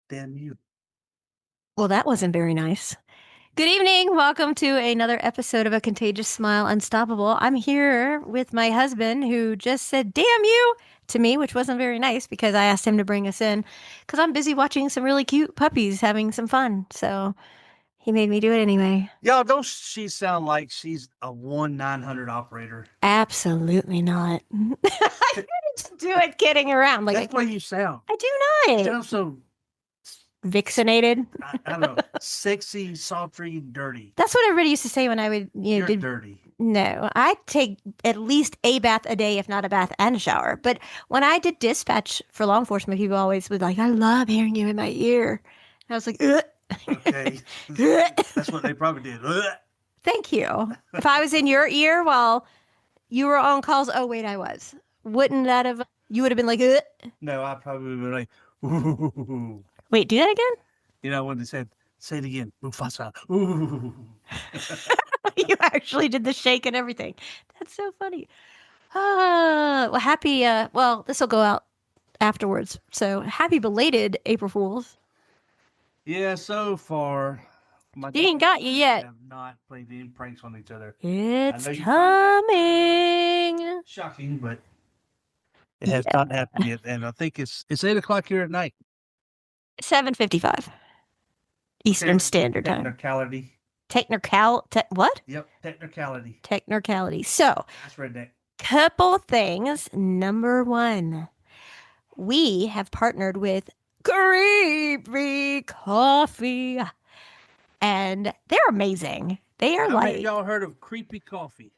Damn you. Well, that wasn't very nice. Good evening. Welcome to another episode of A Contagious Smile Unstoppable. I'm here with my husband who just said, damn you, to me, which wasn't very nice because I asked him to bring us in because I'm busy watching some really cute puppies having some fun. So he made me do it anyway. Y'all, don't she sound like she's a 1-900 operator? Absolutely not. I couldn't do it kidding around. That's the way you sound. I You do not. sound so, Vixenated. I don't know, sexy, sultry, dirty. That's what everybody used to say when I would, You're did. dirty. No, I take at least a bath a day, if not a bath and a shower. But when I did dispatch for law enforcement, people always would like, I love hearing you in my ear. And I was like, ugh. Okay. Ugh. That's what they probably did. Ugh. Thank you. If I was in your ear while you were on calls, oh, wait, I was. Wouldn't that have, you would have been like, ugh. No, I probably would be like, ooh. Wait, do that again? You know, when they said, say it again, Mufasa. Ooh. You actually did the shake and everything. That's so funny. Well, happy, well, this will go out afterwards. So happy belated April Fools. Yeah, so far, my He ain't daughter got you and I yet. have not played any pranks on each other. I It's know you find that coming. shocking, but it has Yeah. not happened yet. And I think it's 8 o'clock here at night. 7:55 Eastern Standard Time. Technicality. What? Yep, technicality. Technicality. So, That's redneck. couple things. Number one, we have partnered with Creepy Coffee, and they're amazing. They are How many of like y'all heard of creepy coffee?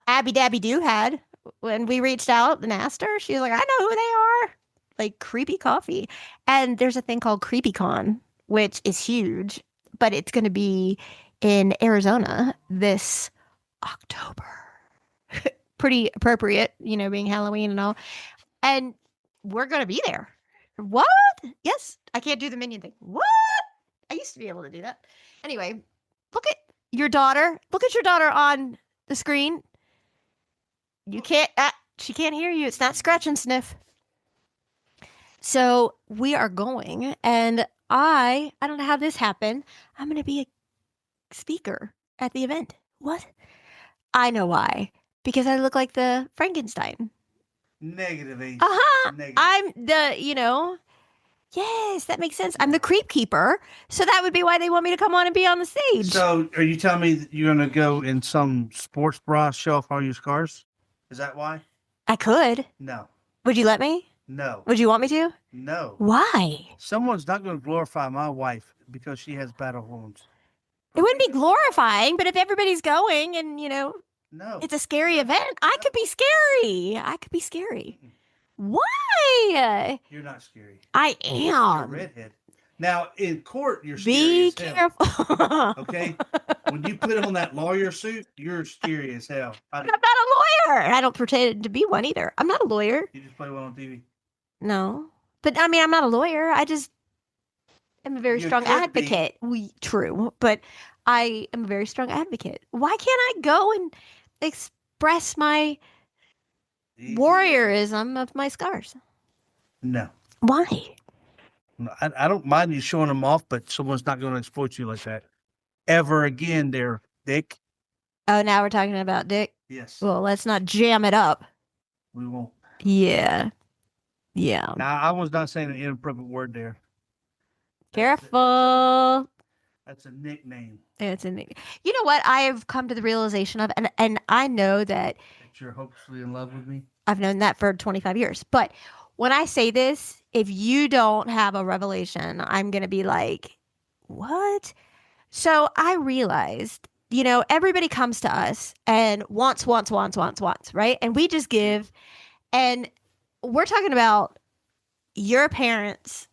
Abby Dabby Doo had when we reached out and asked her. She was like, I know who they are. Like Creepy Coffee. And there's a thing called CreepyCon, which is huge, but it's going to be in Arizona this October. Pretty appropriate, being Halloween and all. And we're going to be there. What? Yes, I can't do the minion thing. What? I used to be able to do that. Anyway, look at your daughter. Look at your daughter on the screen. You can't, she can't hear you. It's not scratch and sniff. So we are going, and I don't know how this happened. I'm going to be a speaker at the event. What? I know why. Because I look like the Frankenstein. Negative age. Uh-huh. Negative. I'm yes, that makes sense. I'm the creep keeper. So that would be why they want me to come on and be on the stage. So, are you telling me that you're going to go in some sports bra, show off all your scars? Is that why? I could. No. Would you let me? No. Would you want me to? No. Why? Someone's not going to glorify my wife because she has battle wounds. It wouldn't be glorifying, but if everybody's going and, No. it's a scary event, I could be scary. I could be scary. Why? You're not scary. I You're a am. redhead. Now, in court, you're scary Be as hell. careful. Okay? When you put on that lawyer suit, you're scary as hell. I'm not a lawyer. I don't pretend to be one either. I'm not a lawyer. You just play one on TV. No. But I mean, I'm not a lawyer. I just am a very You strong could be. advocate. True, but I am a very strong advocate. Why can't I go and express my Easy. warriorism of my scars? No. Why? No, I don't mind you showing them off, but someone's not going to exploit you like that ever again, there, Dick. Oh, now we're talking about dick. Yes, Well, let's not jam it up. we won't. Yeah. Yeah. Now, I was not saying an inappropriate word there. Careful. That's a nickname It's a You know what I've come to the realization of, and I know that that you're hopelessly in love with me. I've known that for 25 years. But when I say this, if you don't have a revelation, I'm going to be like, what? So I realized, everybody comes to us and wants, right? And we just give. And we're talking about your parents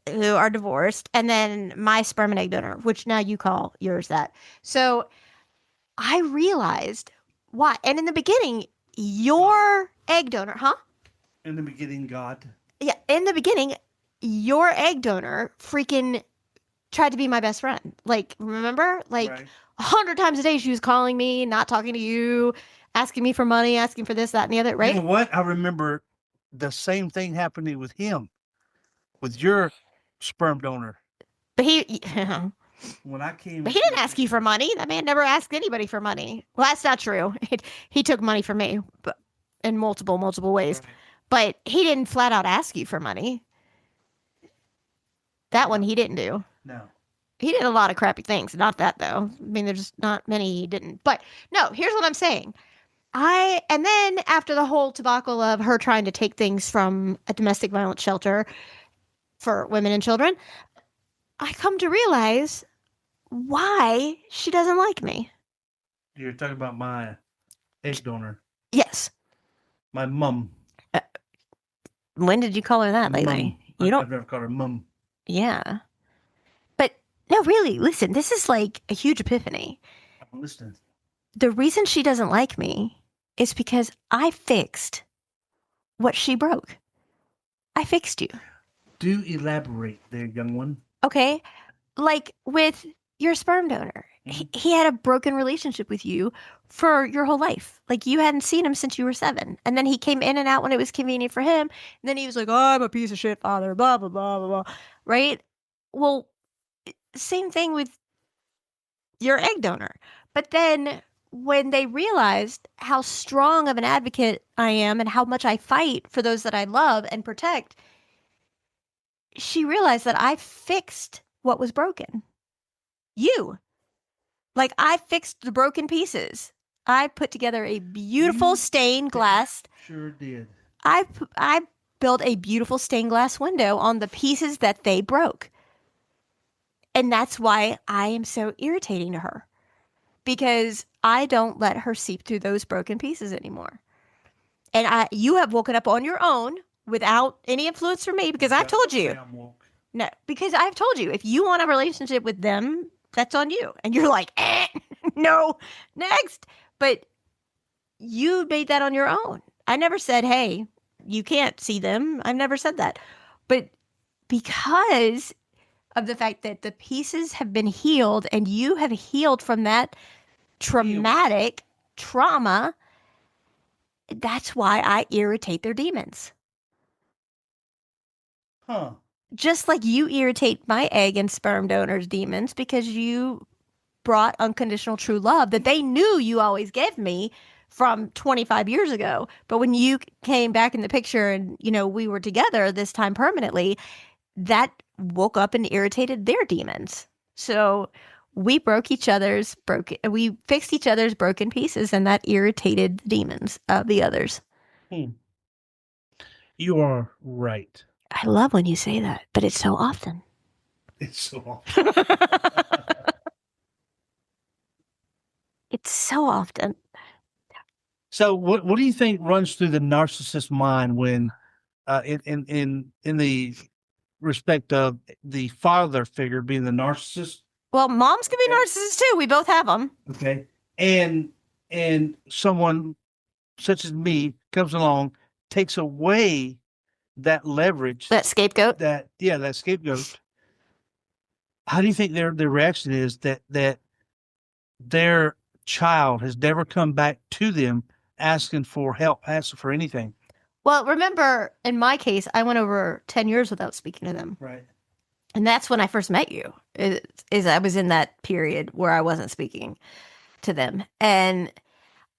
who are divorced and then my sperm and egg donor, which now you call yours that. So I realized why. And in the beginning, your egg donor, huh? In the beginning, God. Yeah, in the beginning, your egg donor freaking tried to be my best friend. Like, remember? Like, Right. 100 times a day, she was calling me, not talking to you, asking me for money, asking for this, that, and the other, right? You know what? I remember the same thing happening with him, with your sperm donor. But he When I came, but he didn't ask you for money. That man never asked anybody for money. Well, that's not true. He took money from me, but in multiple ways. Right. But he didn't flat out ask you for money. That one he didn't do. No. He did a lot of crappy things. Not that though. I mean, there's not many he didn't. But no, here's what I'm saying. And then after the whole debacle of her trying to take things from a domestic violence shelter for women and children, I come to realize why she doesn't like me. You're talking about my egg donor. Yes. My mum. When did you call her that lately? Mum. You don't. I've never called her mum. Yeah. But no, really, listen, this is like a huge epiphany. I'm listening. The reason she doesn't like me is because I fixed what she broke. I fixed you. Do elaborate there, young one. Okay. Like with your sperm donor, he had a broken relationship with you for your whole life. Like you hadn't seen him since you were 7. And then he came in and out when it was convenient for him. And then he was like, oh, I'm a piece of shit father, blah, blah, blah, blah, blah. Right? Well, same thing with your egg donor. But then when they realized how strong of an advocate I am and how much I fight for those that I love and protect, she realized that I fixed what was broken. You. Like I fixed the broken pieces. I put together a beautiful stained glass. Sure did. I built a beautiful stained glass window on the pieces that they broke. And that's why I am so irritating to her. Because I don't let her seep through those broken pieces anymore. And you have woken up on your own without any influence from me because I've told you. No, because I've told you, if you want a relationship with them, that's on you. And you're like, no, next. But you made that on your own. I never said, hey, you can't see them. I've never said that. But because of the fact that the pieces have been healed and you have healed from that traumatic trauma, that's why I irritate their demons. Huh. Just like you irritate my egg and sperm donors' demons because you brought unconditional true love that they knew you always gave me from 25 years ago. But when you came back in the picture and, we were together this time permanently, that woke up and irritated their demons. So we we fixed each other's broken pieces, and that irritated the demons of the others. You are right. I love when you say that, but it's so often. It's so often. It's so often. So what do you think runs through the narcissist's mind when in the respect of the father figure being the narcissist? Well, moms can be narcissists too. We both have them. Okay. And someone such as me comes along, takes away that leverage. That scapegoat? That scapegoat. How do you think their reaction is that their child has never come back to them asking for help, asking for anything? Well, remember, in my case, I went over 10 years without speaking to them. Right. And that's when I first met you, is I was in that period where I wasn't speaking to them. And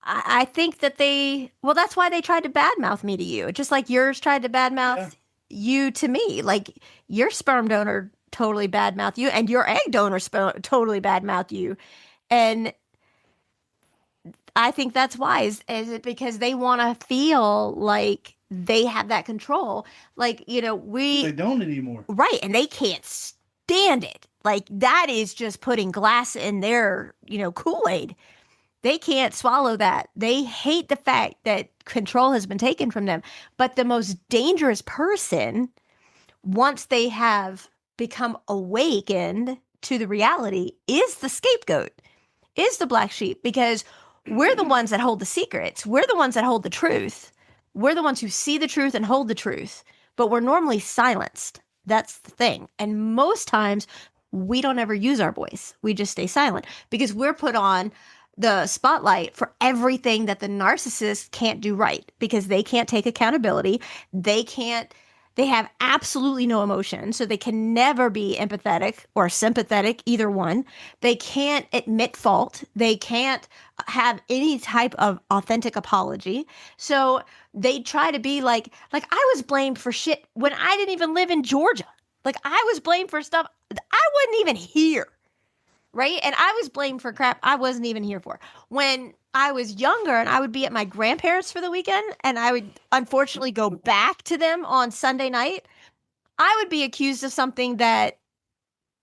I think that that's why they tried to badmouth me to you. Just like yours tried to badmouth you to me. Like your sperm donor totally badmouthed you and your egg donor totally badmouthed you. And I think that's why. Is it because they want to feel like they have that control? Like, they don't anymore. Right. And they can't stand it. Like that is just putting glass in their, Kool-Aid. They can't swallow that. They hate the fact that control has been taken from them. But the most dangerous person, once they have become awakened to the reality, is the scapegoat, is the black sheep, because we're the ones that hold the secrets. We're the ones that hold the truth. We're the ones who see the truth and hold the truth. But we're normally silenced. That's the thing. And most times we don't ever use our voice. We just stay silent because we're put on the spotlight for everything that the narcissist can't do right, because they can't take accountability. They can't They have absolutely no emotion, so they can never be empathetic or sympathetic, either one. They can't admit fault. They can't have any type of authentic apology. So they try to be like I was blamed for shit when I didn't even live in Georgia. Like I was blamed for stuff I wasn't even here. Right? And I was blamed for crap I wasn't even here for. When I was younger and I would be at my grandparents for the weekend and I would unfortunately go back to them on Sunday night, I would be accused of something that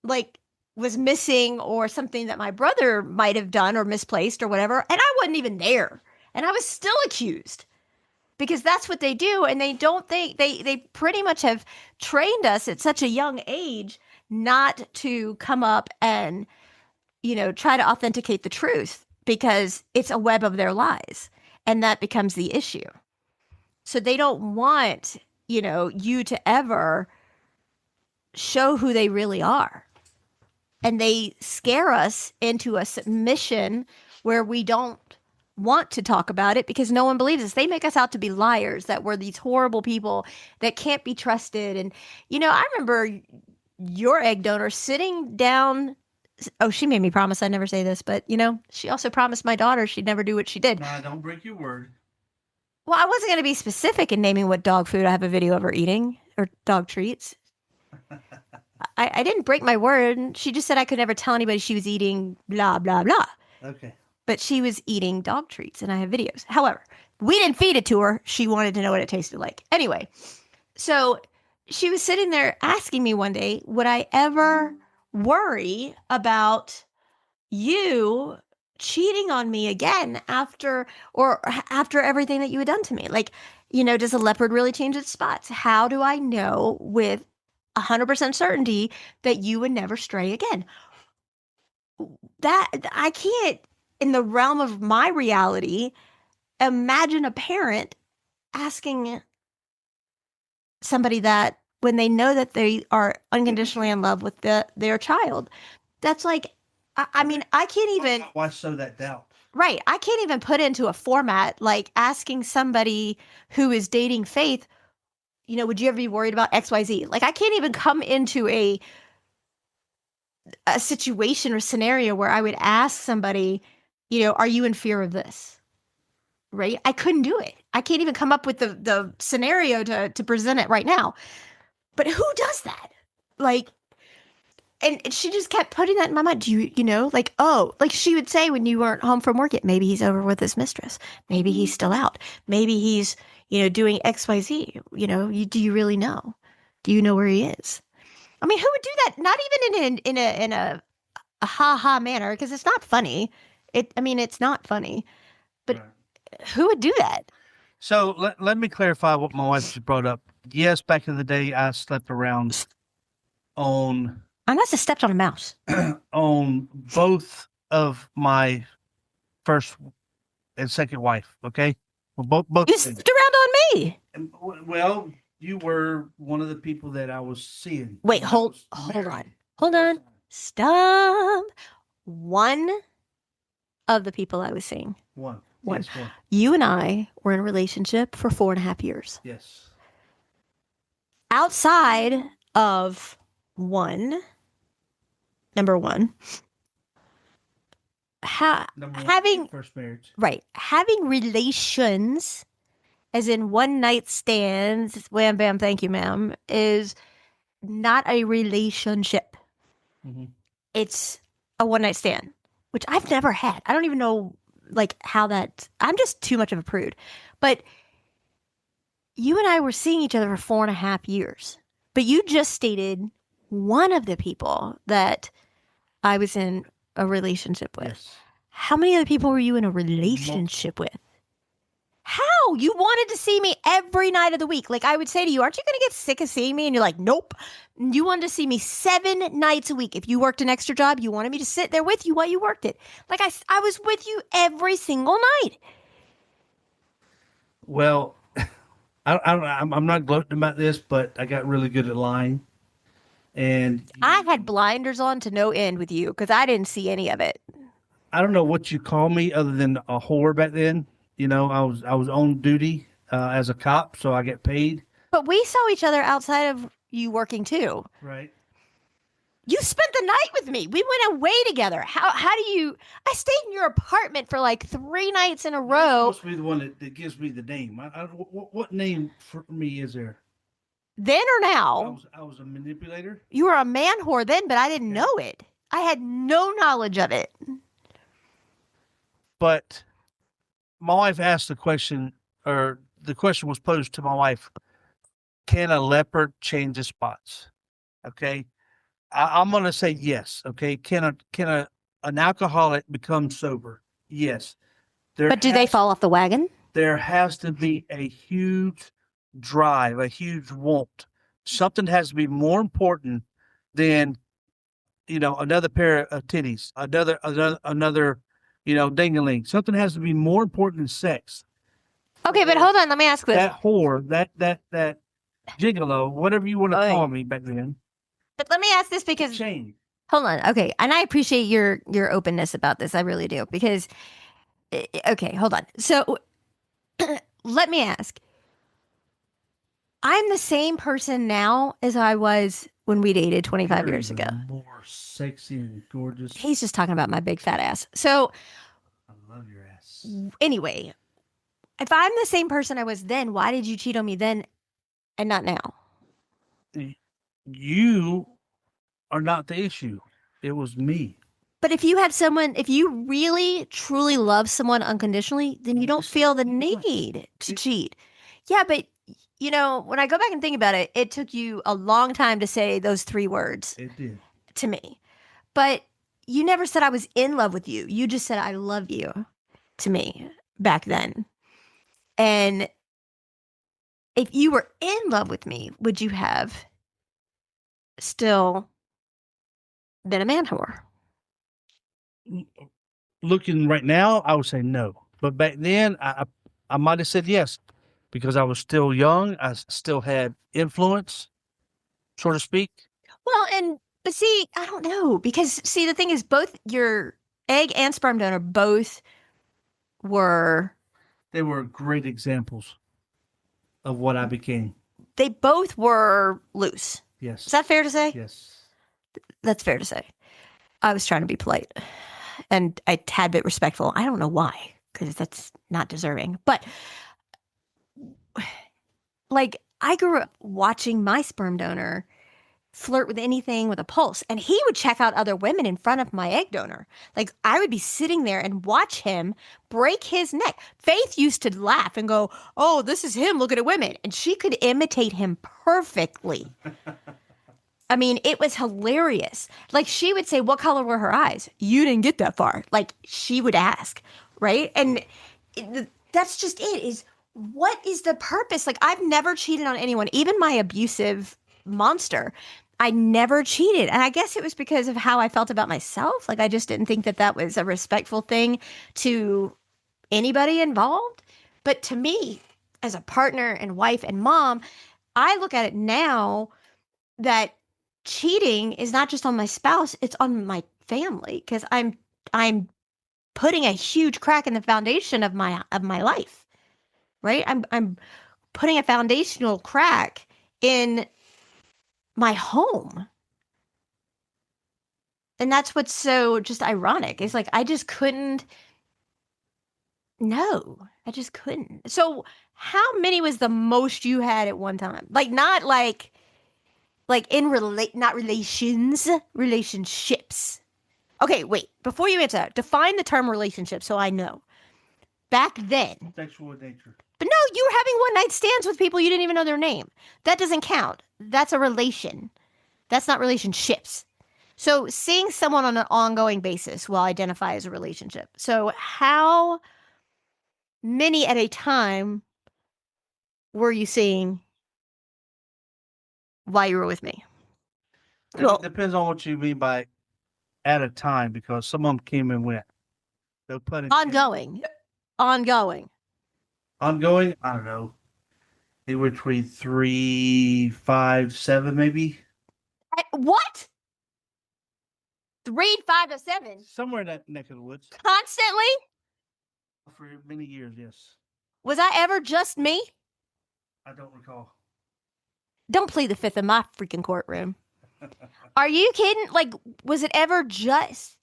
like was missing or something that my brother might have done or misplaced or whatever, and I wasn't even there. And I was still accused because that's what they do, and they don't think they pretty much have trained us at such a young age not to come up and try to authenticate the truth because it's a web of their lies. And that becomes the issue. So they don't want, you to ever show who they really are. And they scare us into a submission where we don't want to talk about it because no one believes us. They make us out to be liars, that we're these horrible people that can't be trusted. And, I remember your egg donor sitting down. Oh, she made me promise I'd never say this, but she also promised my daughter she'd never do what she did. No, don't break your word. Well, I wasn't going to be specific in naming what dog food I have a video of her eating or dog treats. I didn't break my word. She just said I could never tell anybody she was eating blah, blah, blah. Okay. But she was eating dog treats and I have videos. However, we didn't feed it to her. She wanted to know what it tasted like. Anyway, so she was sitting there asking me one day, would I ever worry about you cheating on me again after everything that you had done to me? Like, does a leopard really change its spots? How do I know with 100% certainty that you would never stray again? That I can't, in the realm of my reality, imagine a parent asking somebody that when they know that they are unconditionally in love with their child. That's like, I mean, I can't even. Why sow that doubt? Right. I can't even put into a format like asking somebody who is dating Faith, would you ever be worried about XYZ? Like, I can't even come into a situation or scenario where I would ask somebody, are you in fear of this? Right? I couldn't do it. I can't even come up with the scenario to present it right now. But who does that? Like, and she just kept putting that in my mind. Do you, like, oh, like she would say when you weren't home from work, maybe he's over with his mistress. Maybe he's still out. Maybe he's, doing XYZ. Do you really know? Do you know where he is? I mean, who would do that? Not even in a ha-ha manner, because it's not funny. It's not funny. But right. Who would do that? So let me clarify what my wife just brought up. Yes, back in the day, I slept around on... I must have stepped on a mouse. On both of my first and second wife, okay? Well, both you stepped around on me. Well, you were one of the people that I was seeing. Wait, hold on. Stop. One of the people I was seeing. One. One. Yes, one. You and I were in a relationship for 4.5 years. Yes. Outside of number one, having first marriage. Right. Having relations, as in one night stands, wham bam, thank you, ma'am, is not a relationship. Mm-hmm. It's a one night stand, which I've never had. I don't even know how that. I'm just too much of a prude. But you and I were seeing each other for 4.5 years. But you just stated one of the people that I was in a relationship with. Yes. How many other people were you in a relationship with? How? You wanted to see me every night of the week. Like I would say to you, aren't you going to get sick of seeing me? And you're like, nope. You wanted to see me 7 nights a week. If you worked an extra job, you wanted me to sit there with you while you worked it. Like I was with you every single night. Well, I'm not gloating about this, but I got really good at lying. And I had blinders on to no end with you because I didn't see any of it. I don't know what you call me other than a whore back then. I was on duty as a cop, so I get paid. But we saw each other outside of you working too. Right. You spent the night with me. We went away together. How do you? I stayed in your apartment for like 3 nights in a You're row. supposed to be the one that gives me the name. What name for me is there? Then or now, I was a manipulator. you were a man whore then, but I didn't Okay. know it. I had no knowledge of it. But my wife asked the question, or the question was posed to my wife: can a leopard change its spots? Okay, I'm going to say yes. Okay, can an alcoholic become sober? Yes. But do they fall off the wagon? There has to be a huge drive, a huge want. Something has to be more important than another pair of titties, another dingaling. Something has to be more important than sex. Okay, but hold on. Let me ask this. That whore, that gigolo, whatever you want to call me back then. But let me ask this because Change. hold on. Okay, and I appreciate your openness about this. I really do because okay, hold on. So let me ask. I'm the same person now as I was when we dated 25 You're years even ago. more sexy and gorgeous. He's just talking about my big fat ass. So I love your ass. anyway, if I'm the same person I was then, why did you cheat on me then and not now? You are not the issue. It was me. But if you have someone, if you really truly love someone unconditionally, then you don't feel the need to cheat. Yeah, but when I go back and think about it, it took you a long time to say those 3 words. It did. To me. But you never said I was in love with you. You just said I love you to me back then. And if you were in love with me, would you have still been a man whore? Looking right now, I would say no. But back then, I might have said yes because I was still young. I still had influence, so to speak. Well, but see, I don't know because see, the thing is, both your egg and sperm donor both were. They were great examples of what I became. They both were loose. Yes. Is that fair to say? Yes. That's fair to say. I was trying to be polite and a tad bit respectful. I don't know why, because that's not deserving. But like, I grew up watching my sperm donor flirt with anything with a pulse, and he would check out other women in front of my egg donor. Like, I would be sitting there and watch him break his neck. Faith used to laugh and go, "Oh, this is him looking at women," and she could imitate him perfectly. I mean, it was hilarious. Like, she would say, "What color were her eyes?" You didn't get that far. Like, she would ask, right? And that's just it, is what is the purpose? Like, I've never cheated on anyone, even my abusive monster. I never cheated. And I guess it was because of how I felt about myself. Like, I just didn't think that that was a respectful thing to anybody involved. But to me, as a partner and wife and mom, I look at it now that cheating is not just on my spouse, it's on my family because I'm putting a huge crack in the foundation of my life. Right? I'm putting a foundational crack in my home. And that's what's so just ironic. It's like I just couldn't. No, I just couldn't. So, how many was the most you had at one time? Like not like in not relations, relationships. Okay, wait. Before you answer that, define the term relationship so I know. Back then, sexual nature. But no, you were having one night stands with people you didn't even know their name. That doesn't count. That's a relation. That's not relationships. So seeing someone on an ongoing basis will identify as a relationship. So how many at a time were you seeing while you were with me? It depends on what you mean by at a time, because some of them came and went. No pun intended. Ongoing. Ongoing? I don't know. They were between 3, 5, 7, maybe. What? 3, 5 to 7. Somewhere in that neck of the woods. Constantly? For many years, yes. Was I ever just me? I don't recall. Don't plead the fifth in my freaking courtroom. Are you kidding? Like, was it ever just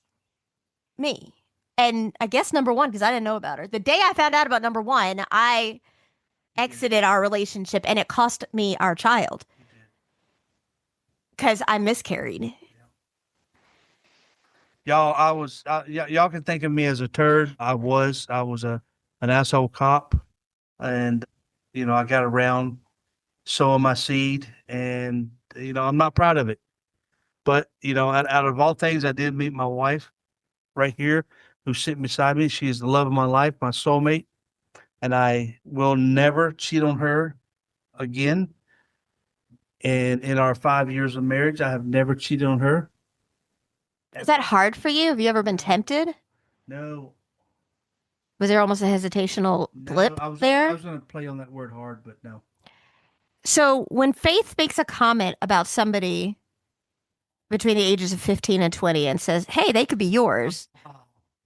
me? And I guess number one, because I didn't know about her. The day I found out about number one, I exited our relationship and it cost me our child because I miscarried. Y'all can think of me as a turd. I was an asshole cop, and I got around sowing my seed, and I'm not proud of it. But out of all things, I did meet my wife right here, who's sitting beside me. She is the love of my life, my soulmate, and I will never cheat on her again. And in our 5 years of marriage, I have never cheated on her. Is that hard for you? Have you ever been tempted? No. Was there almost a hesitational blip I there? was going to play on that word hard, but no. So when Faith makes a comment about somebody between the ages of 15 and 20 and says, hey, they could be yours,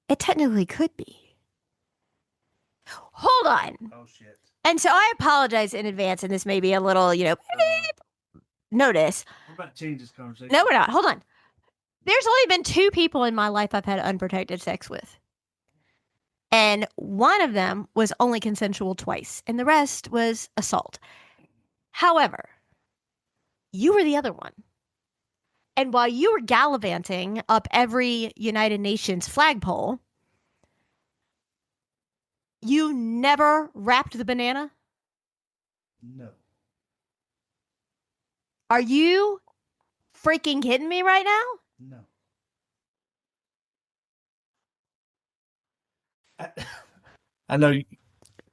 it technically could be. Hold on. Oh, shit. And so I apologize in advance, and this may be a little, notice. We're about to change this conversation. No, we're not. Hold on. There's only been 2 people in my life I've had unprotected sex with. And one of them was only consensual twice, and the rest was assault. However, you were the other one. And while you were gallivanting up every United Nations flagpole, you never wrapped the banana? No. Are you freaking kidding me right now? No. I know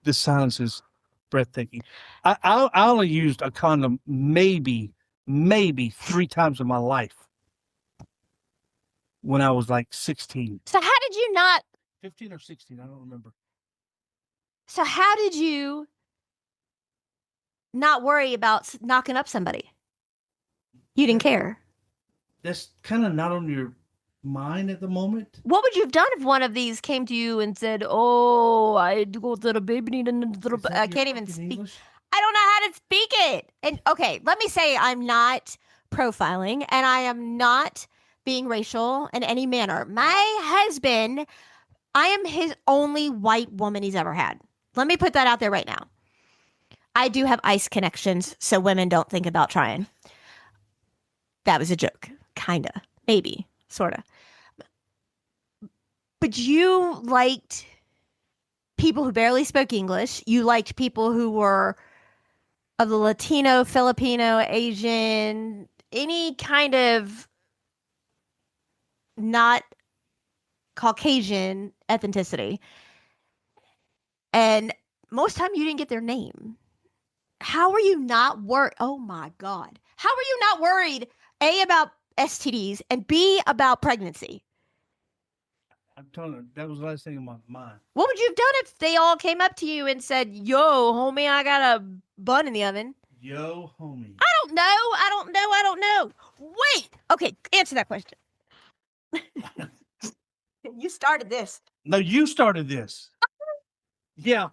this silence is breathtaking. I only used a condom maybe 3 times in my life when I was like 16. So how did you not? 15 or 16, I don't remember. So how did you not worry about knocking up somebody? You didn't care. That's kind of not on your mind at the moment. What would you have done if one of these came to you and said, "Oh, I go to the baby, I can't even speak. English? I don't know how to speak it." And okay, let me say I'm not profiling and I am not being racial in any manner. My husband, I am his only white woman he's ever had. Let me put that out there right now. I do have ice connections, so women don't think about trying. That was a joke. Kinda. Maybe. Sorta. But you liked people who barely spoke English. You liked people who were of the Latino, Filipino, Asian, any kind of not Caucasian ethnicity. And most time you didn't get their name. How are you not worried? Oh my God. How are you not worried, A, about STDs and B, about pregnancy? I'm telling you, that was the last thing in my mind. What would you have done if they all came up to you and said, yo, homie, I got a bun in the oven? Yo, homie. I don't know. Wait. Okay, answer that question. You started this. No, you started this. Yeah,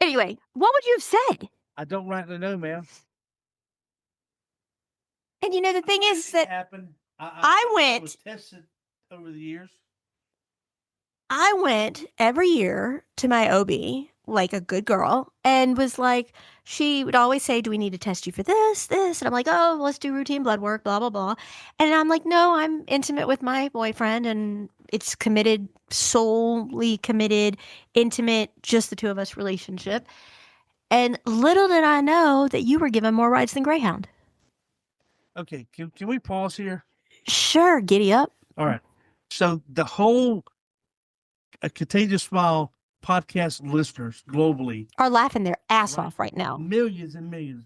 Anyway, what would you have said? I don't rightly know, man. And the thing is that happened. I was tested over the years. I went every year to my OB like a good girl and was like, she would always say, do we need to test you for this? And I'm like, oh, let's do routine blood work, blah, blah, blah. And I'm like, no, I'm intimate with my boyfriend and it's committed, solely committed, intimate, just the two of us relationship. And little did I know that you were given more rides than Greyhound. Okay, can we pause here? Sure, giddy up. All right. So the whole A Contagious Smile podcast listeners globally are laughing their ass off right now. Millions and millions,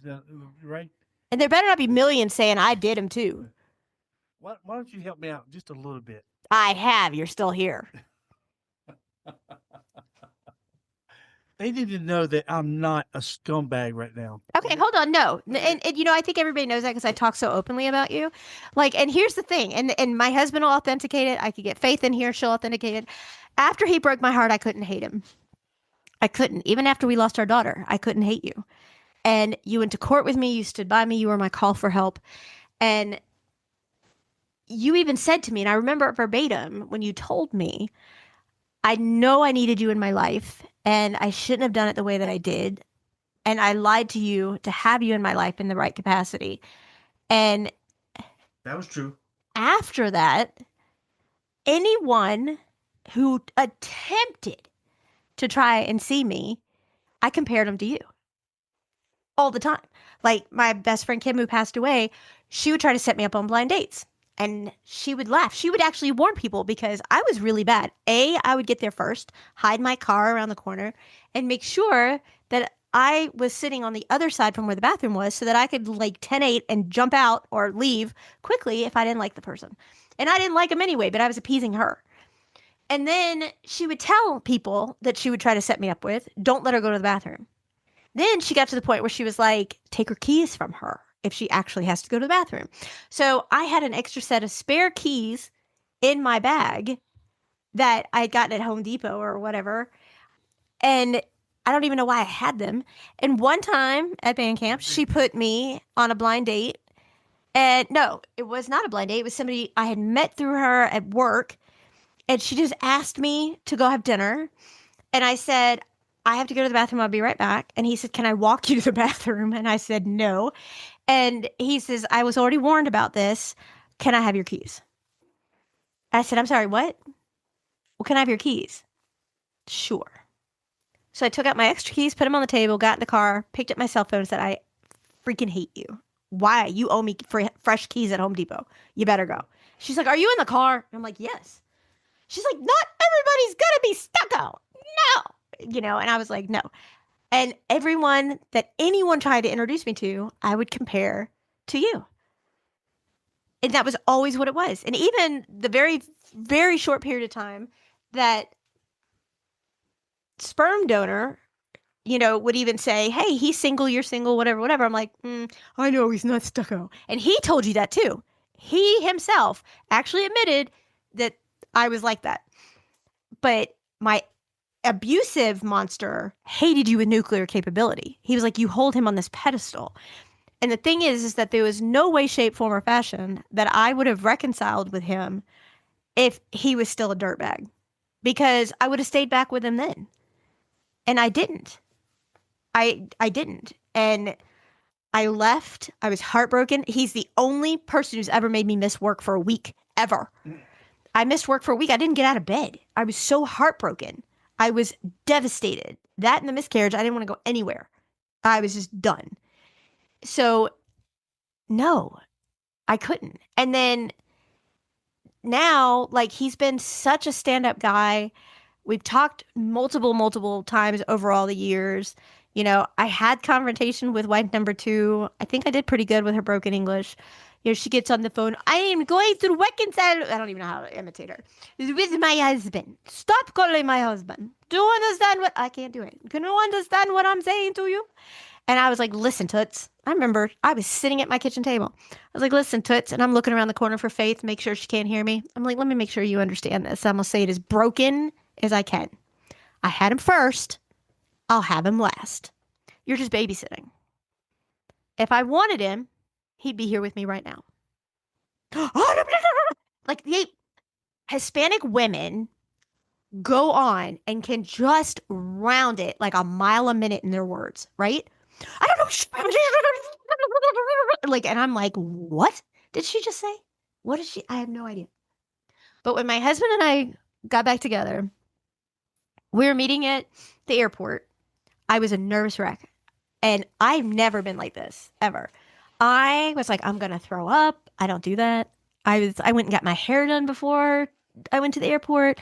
right? And there better not be millions saying I did them too. Why don't you help me out just a little bit? I have. You're still here. They need to know that I'm not a scumbag right now. Okay, hold on. No. And I think everybody knows that because I talk so openly about you. Like, and here's the thing. And my husband will authenticate it. I could get Faith in here. She'll authenticate it. After he broke my heart, I couldn't hate him. I couldn't. Even after we lost our daughter, I couldn't hate you. And you went to court with me. You stood by me. You were my call for help. And you even said to me, and I remember it verbatim when you told me, I know I needed you in my life and I shouldn't have done it the way that I did. And I lied to you to have you in my life in the right capacity. And That was true. after that, anyone who attempted to try and see me, I compared them to you all the time. Like my best friend Kim, who passed away, she would try to set me up on blind dates. And she would laugh. She would actually warn people because I was really bad. I would get there first, hide my car around the corner, and make sure that I was sitting on the other side from where the bathroom was so that I could like 10-8 and jump out or leave quickly if I didn't like the person. And I didn't like him anyway, but I was appeasing her. And then she would tell people that she would try to set me up with, don't let her go to the bathroom. Then she got to the point where she was like, take her keys from her if she actually has to go to the bathroom. So I had an extra set of spare keys in my bag that I had gotten at Home Depot or whatever. And I don't even know why I had them. And one time at band camp, she put me on a blind date. And no, it was not a blind date. It was somebody I had met through her at work. And she just asked me to go have dinner. And I said, I have to go to the bathroom. I'll be right back. And he said, can I walk you to the bathroom? And I said, no. And he says, I was already warned about this. Can I have your keys? I said, I'm sorry, what? Well, can I have your keys? Sure. So I took out my extra keys, put them on the table, got in the car, picked up my cell phone, and said, I freaking hate you. Why? You owe me fresh keys at Home Depot. You better go. She's like, are you in the car? I'm like, yes. She's like, not everybody's going to be stucco. No. And I was like, no. And everyone that anyone tried to introduce me to, I would compare to you. And that was always what it was. And even the very, very short period of time that sperm donor, would even say, hey, he's single, you're single, whatever, whatever. I'm like, I know he's not stucco. And he told you that too. He himself actually admitted that I was like that. But my abusive monster hated you with nuclear capability. He was like, you hold him on this pedestal. And the thing is that there was no way, shape, form, or fashion that I would have reconciled with him if he was still a dirtbag, because I would have stayed back with him then. And I didn't. I didn't. And I left. I was heartbroken. He's the only person who's ever made me miss work for a week, ever. I missed work for a week. I didn't get out of bed. I was so heartbroken. I was devastated. That and the miscarriage, I didn't want to go anywhere. I was just done. So, no, I couldn't. And then now, like, he's been such a stand-up guy. We've talked multiple times over all the years. I had confrontation with wife number 2. I think I did pretty good with her broken English. She gets on the phone. I am going to reconcile. I don't even know how to imitate her. With my husband. Stop calling my husband. Do you understand what? I can't do it. Can you understand what I'm saying to you? And I was like, listen, Toots. I remember I was sitting at my kitchen table. I was like, listen, Toots. And I'm looking around the corner for Faith, make sure she can't hear me. I'm like, let me make sure you understand this. I'm going to say it as broken as I can. I had him first. I'll have him last. You're just babysitting. If I wanted him, he'd be here with me right now. Like the Hispanic women go on and can just round it like a mile a minute in their words, right? I don't know. Like, and I'm like, what did she just say? What did she? I have no idea. But when my husband and I got back together, we were meeting at the airport. I was a nervous wreck. And I've never been like this, ever. I was like, I'm going to throw up. I don't do that. I went and got my hair done before I went to the airport.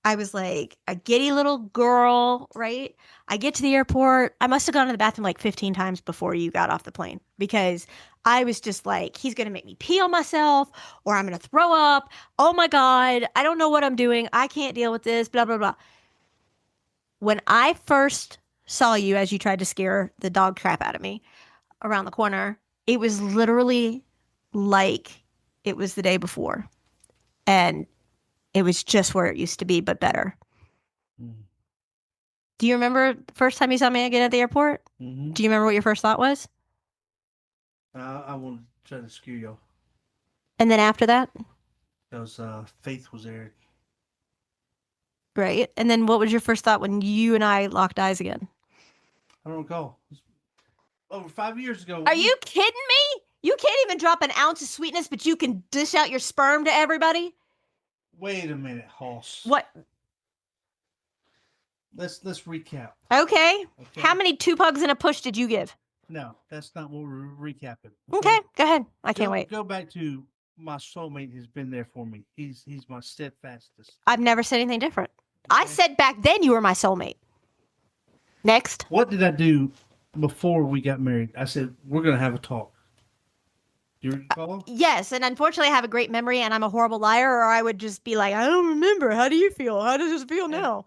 I was like a giddy little girl, right? I get to the airport. I must have gone to the bathroom like 15 times before you got off the plane, because I was just like, he's going to make me pee on myself, or I'm going to throw up. Oh my God. I don't know what I'm doing. I can't deal with this, blah, blah, blah. When I first saw you as you tried to scare the dog crap out of me around the corner, it was literally like it was the day before. And it was just where it used to be, but better. Do you remember the first time you saw Megan at the airport? Mm-hmm. Do you remember what your first thought was? I want to try to screw you And then after that, because Faith was there. right? And then what was your first thought when you and I locked eyes again? I don't recall. Over 5 years ago. Are you kidding me? You can't even drop an ounce of sweetness, but you can dish out your sperm to everybody? Wait a minute, Hoss. What? Let's recap. Okay. How many 2 pugs and a push did you give? No, that's not what we're recapping. Okay, go ahead. I can't wait. Go back to my soulmate has been there for me. He's my steadfastest. I've never said anything different. I said back then you were my soulmate. Next. What did I do before we got married? I said, we're going to have a talk. Do you recall? Yes, and unfortunately I have a great memory and I'm a horrible liar, or I would just be like, I don't remember. How do you feel? How does this feel now?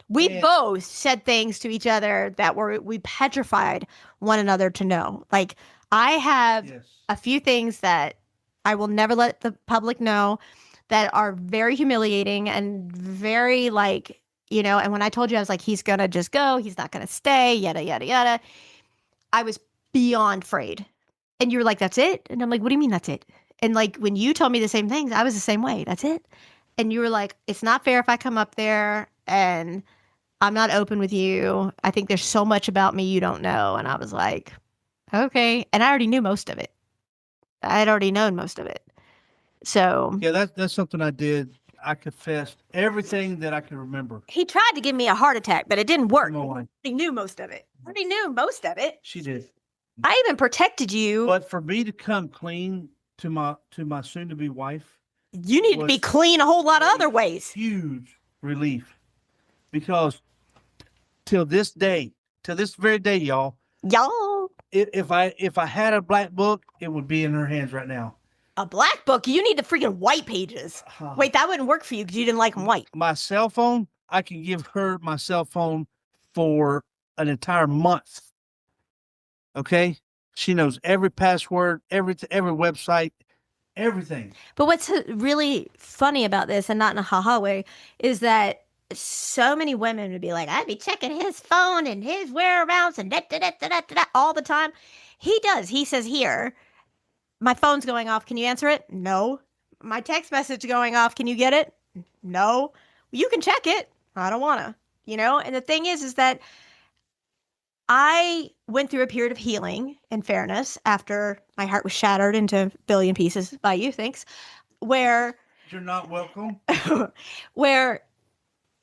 We both said things to each other that we petrified one another to know. Like, I have a few things that I will never let the public know that are very humiliating and very like, and when I told you, I was like, he's going to just go, he's not going to stay, yada, yada, yada. I was beyond afraid. And you were like, that's it? And I'm like, what do you mean that's it? And like, when you told me the same things, I was the same way. That's it. And you were like, it's not fair if I come up there and I'm not open with you. I think there's so much about me you don't know. And I was like, okay. And I already knew most of it. I had already known most of it. So yeah, that's something I did. I confessed everything that I could remember. He tried to give me a heart attack, but it didn't work. He knew most of it. I already knew most of it. She did. I even protected you. But for me to come clean to my soon to be wife, you need to be clean a whole lot of other ways. Huge relief, because till this very day, y'all, if I had a black book, it would be in her hands right now. A black book? You need the freaking white pages. Wait, that wouldn't work for you because you didn't like them white. My cell phone, I can give her my cell phone for an entire month. Okay? She knows every password, every website, everything. But what's really funny about this, and not in a haha way, is that so many women would be like, I'd be checking his phone and his whereabouts and all the time. He does. He says, here, my phone's going off. Can you answer it? No. My text message going off. Can you get it? No. You can check it. I don't want to, And the thing is that I went through a period of healing, in fairness, after my heart was shattered into a billion pieces by you, thanks, where... You're not welcome. Where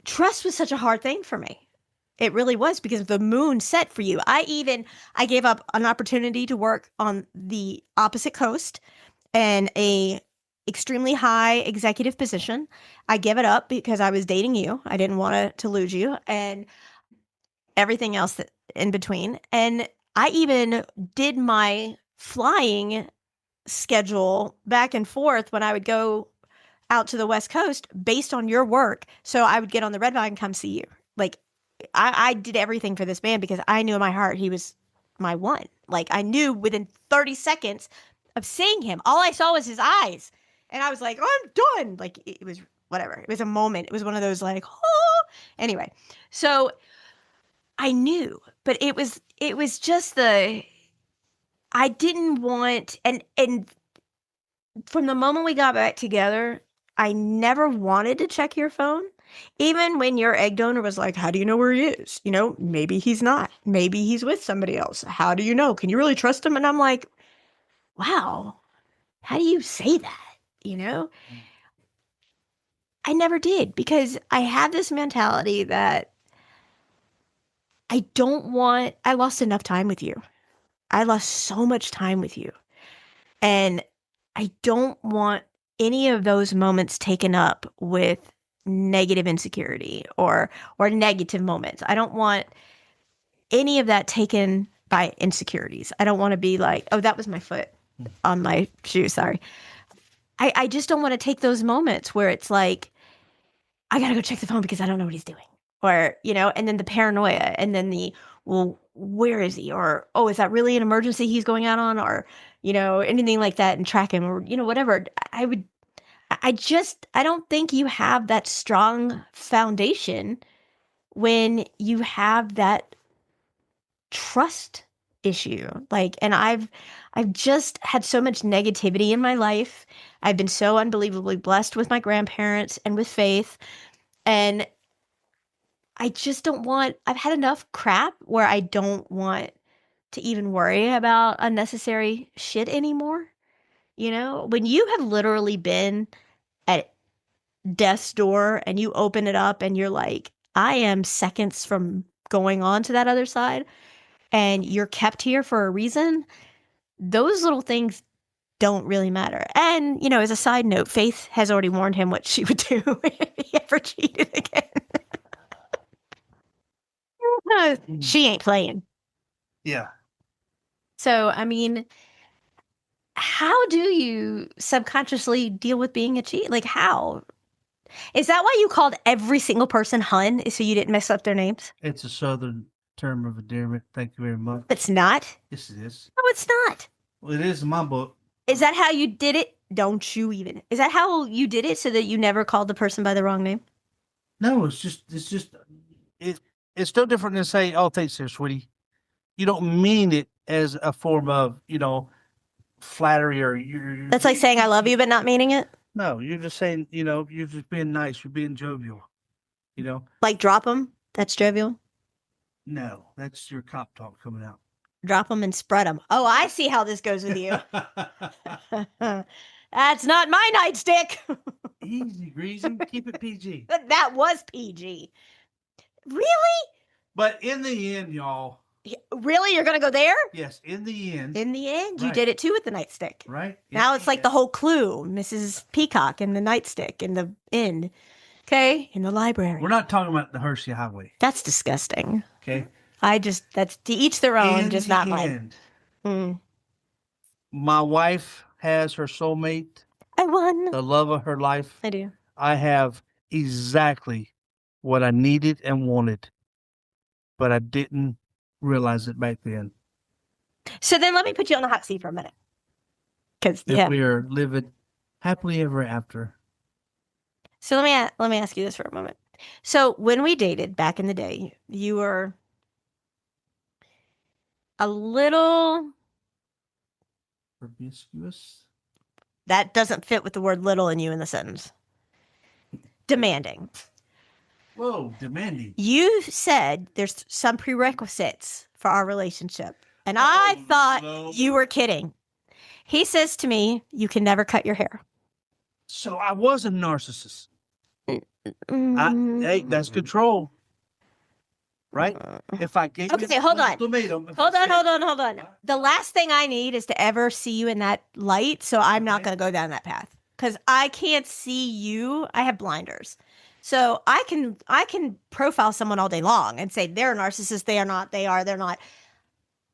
trust was such a hard thing for me. It really was, because the moon set for you. I gave up an opportunity to work on the opposite coast and a extremely high executive position. I gave it up because I was dating you. I didn't want to lose you, and everything else that in between. And I even did my flying schedule back and forth when I would go out to the West Coast based on your work. So I would get on the red line and come see you. Like, I did everything for this man because I knew in my heart he was my one. Like, I knew within 30 seconds of seeing him, all I saw was his eyes. And I was like, oh, I'm done. Like, it was whatever. It was a moment. It was one of those like, oh. Anyway, so I knew, but it was just I didn't want, and from the moment we got back together, I never wanted to check your phone. Even when your egg donor was like, how do you know where he is? Maybe he's not. Maybe he's with somebody else. How do you know? Can you really trust him? And I'm like, wow, how do you say that? I never did, because I have this mentality that I lost enough time with you. I lost so much time with you. And I don't want any of those moments taken up with negative insecurity or negative moments. I don't want any of that taken by insecurities. I don't want to be like, oh, that was my foot on my shoe. Sorry. I just don't want to take those moments where it's like, I got to go check the phone because I don't know what he's doing. Or, and then the paranoia, and then well, where is he? Or, oh, is that really an emergency he's going out on? Or, anything like that, and track him, or, whatever. I don't think you have that strong foundation when you have that trust issue. Like, and I've just had so much negativity in my life. I've been so unbelievably blessed with my grandparents and with faith. And I just don't want, I've had enough crap where I don't want to even worry about unnecessary shit anymore. You know, when you have literally been at death's door and you open it up and you're like, I am seconds from going on to that other side and you're kept here for a reason, those little things don't really matter. And, you know, as a side note, Faith has already warned him what she would do if he ever cheated again. She ain't playing. Yeah. So, I mean, how do you subconsciously deal with being a cheat? Like, how? Is that why you called every single person hun, so you didn't mess up their names? It's a Southern term of endearment. Thank you very much. It's not. Yes, it is. No, it's not. Well, it is in my book. Is that how you did it? Don't you even? Is that how you did it so that you never called the person by the wrong name? No, it's no different than saying, "Oh, thanks, there, sweetie." You don't mean it as a form of, flattery or you're. That's like saying I love you, but not meaning it. No, you're just saying, you're just being nice. You're being jovial. Like drop them. That's jovial. No, that's your cop talk coming out. Drop them and spread them. Oh, I see how this goes with you. That's not my nightstick. Easy, Greasy. Keep it PG. That was PG. Really? But in the end, y'all. Really? You're going to go there? Yes, in the end. In the end, right. You did it too with the nightstick. Right. Now it's like the whole Clue, Mrs. Peacock and the nightstick in the end. Okay? In the library. We're not talking about the Hershey Highway. That's disgusting. Okay. That's to each their own, just not mine. My wife has her soulmate. I won. The love of her life. I do. I have exactly what I needed and wanted, but I didn't realize it back then. So then let me put you on the hot seat for a minute. Because we are living happily ever after. So let me ask you this for a moment. So when we dated back in the day, you were a little promiscuous. That doesn't fit with the word little in you in the sentence. Demanding. Whoa, demanding. You said there's some prerequisites for our relationship. And I thought you were kidding. He says to me, you can never cut your hair. So I was a narcissist. Hey, that's control. Right? If I gave okay, hold on. Hold on. The last thing I need is to ever see you in that light, so I'm not going to go down that path. Because I can't see you. I have blinders. So I can profile someone all day long and say they're a narcissist, they are not, they're not.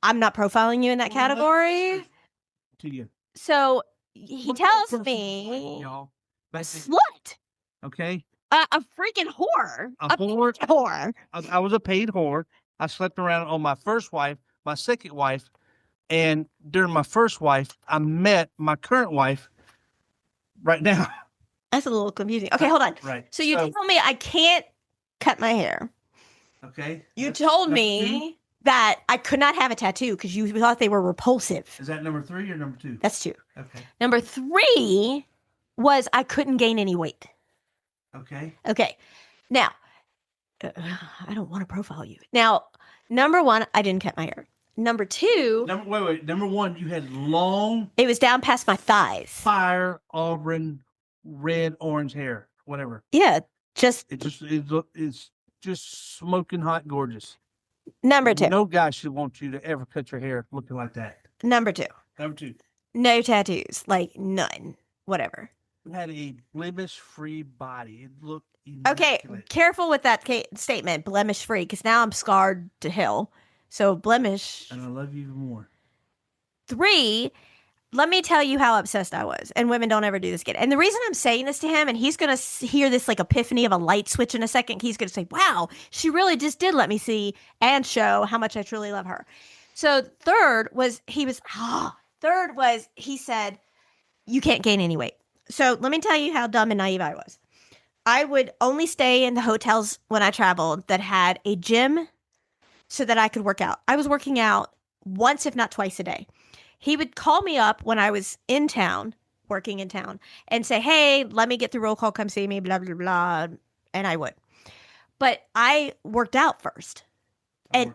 I'm not profiling you in that category. To you. So he tells me, slut. Okay. A freaking whore. A whore. I was a paid whore. I slept around on my first wife, my second wife, and during my first wife, I met my current wife right now. That's a little confusing. Okay, hold on. Right. So you told me I can't cut my hair. Okay. You told me that I could not have a tattoo because you thought they were repulsive. Is that number 3 or number 2? That's 2. Okay. Number 3 was I couldn't gain any weight. Okay. Now, I don't want to profile you. Now, number 1, I didn't cut my hair. Number 2. Wait. Number 1, you had long. It was down past my thighs. Fire, auburn, red, orange hair, whatever. Yeah, it's just smoking hot, gorgeous. Number 2. No guy should want you to ever cut your hair looking like that. Number 2. No tattoos, like none, whatever. You had a blemish-free body. It looked immaculate. Okay, careful with that statement, blemish-free, because now I'm scarred to hell. So blemish. And I love you even more. 3, let me tell you how obsessed I was. And women don't ever do this again. And the reason I'm saying this to him, and he's going to hear this like epiphany of a light switch in a second. He's going to say, wow, she really just did let me see and show how much I truly love her. So third was he said, you can't gain any weight. So let me tell you how dumb and naive I was. I would only stay in the hotels when I traveled that had a gym so that I could work out. I was working out once, if not twice a day. He would call me up when I was in town, working in town, and say, "Hey, let me get through roll call, come see me, blah, blah, blah." And I would. But I worked out first. And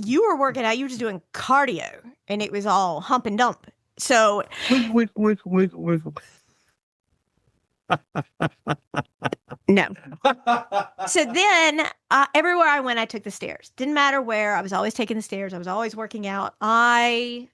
you were working out, you were just doing cardio, and it was all hump and dump. So Wiggle. no. So then everywhere I went, I took the stairs. Didn't matter where. I was always taking the stairs. I was always working out. I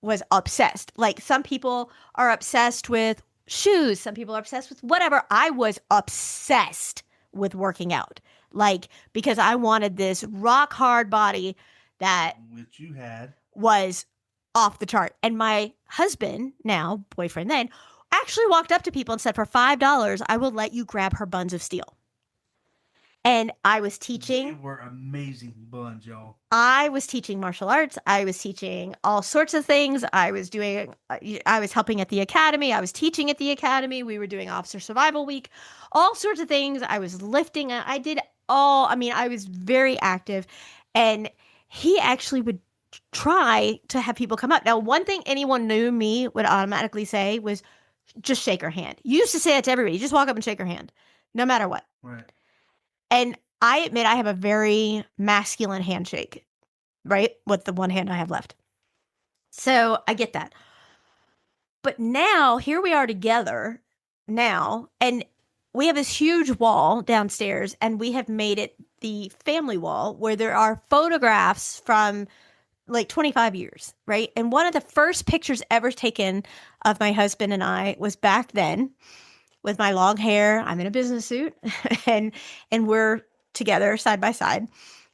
was obsessed. Like some people are obsessed with shoes. Some people are obsessed with whatever. I was obsessed with working out. Like, because I wanted this rock hard body that which you had was off the chart. And my husband, now boyfriend then, actually walked up to people and said, "For $5, I will let you grab her buns of steel." And I was teaching. They were amazing buns, y'all. I was teaching martial arts. I was teaching all sorts of things. I was helping at the academy. I was teaching at the academy. We were doing Officer Survival Week, all sorts of things. I was lifting. I was very active. And he actually would try to have people come up. Now, one thing anyone knew me would automatically say was, "Just shake her hand." You used to say that to everybody. Just walk up and shake her hand, no matter what. Right. And I admit I have a very masculine handshake, right? With the one hand I have left. So I get that. But now, here we are together now, and we have this huge wall downstairs, and we have made it the family wall where there are photographs from like 25 years, right? And one of the first pictures ever taken of my husband and I was back then with my long hair. I'm in a business suit and we're together side by side.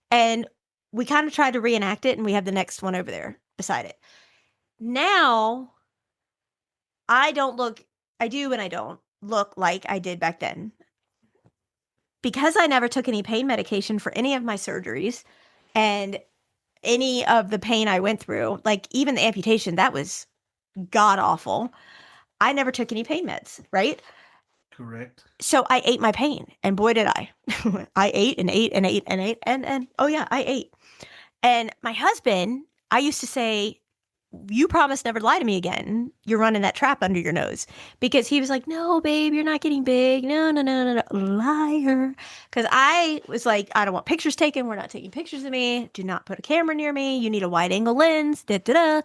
And we kind of tried to reenact it, and we have the next one over there beside it. Now, I do and I don't look like I did back then. Because I never took any pain medication for any of my surgeries and any of the pain I went through, like even the amputation, that was god awful. I never took any pain meds, right? Correct. So I ate my pain, and boy did I. I ate and ate and ate and ate and oh yeah, I ate. And my husband, I used to say, "You promised never to lie to me again. You're running that trap under your nose." Because he was like, "No, babe, you're not getting big. No, no, no, no, no. Liar." Because I was like, "I don't want pictures taken. We're not taking pictures of me. Do not put a camera near me. You need a wide angle lens. Da, da, da."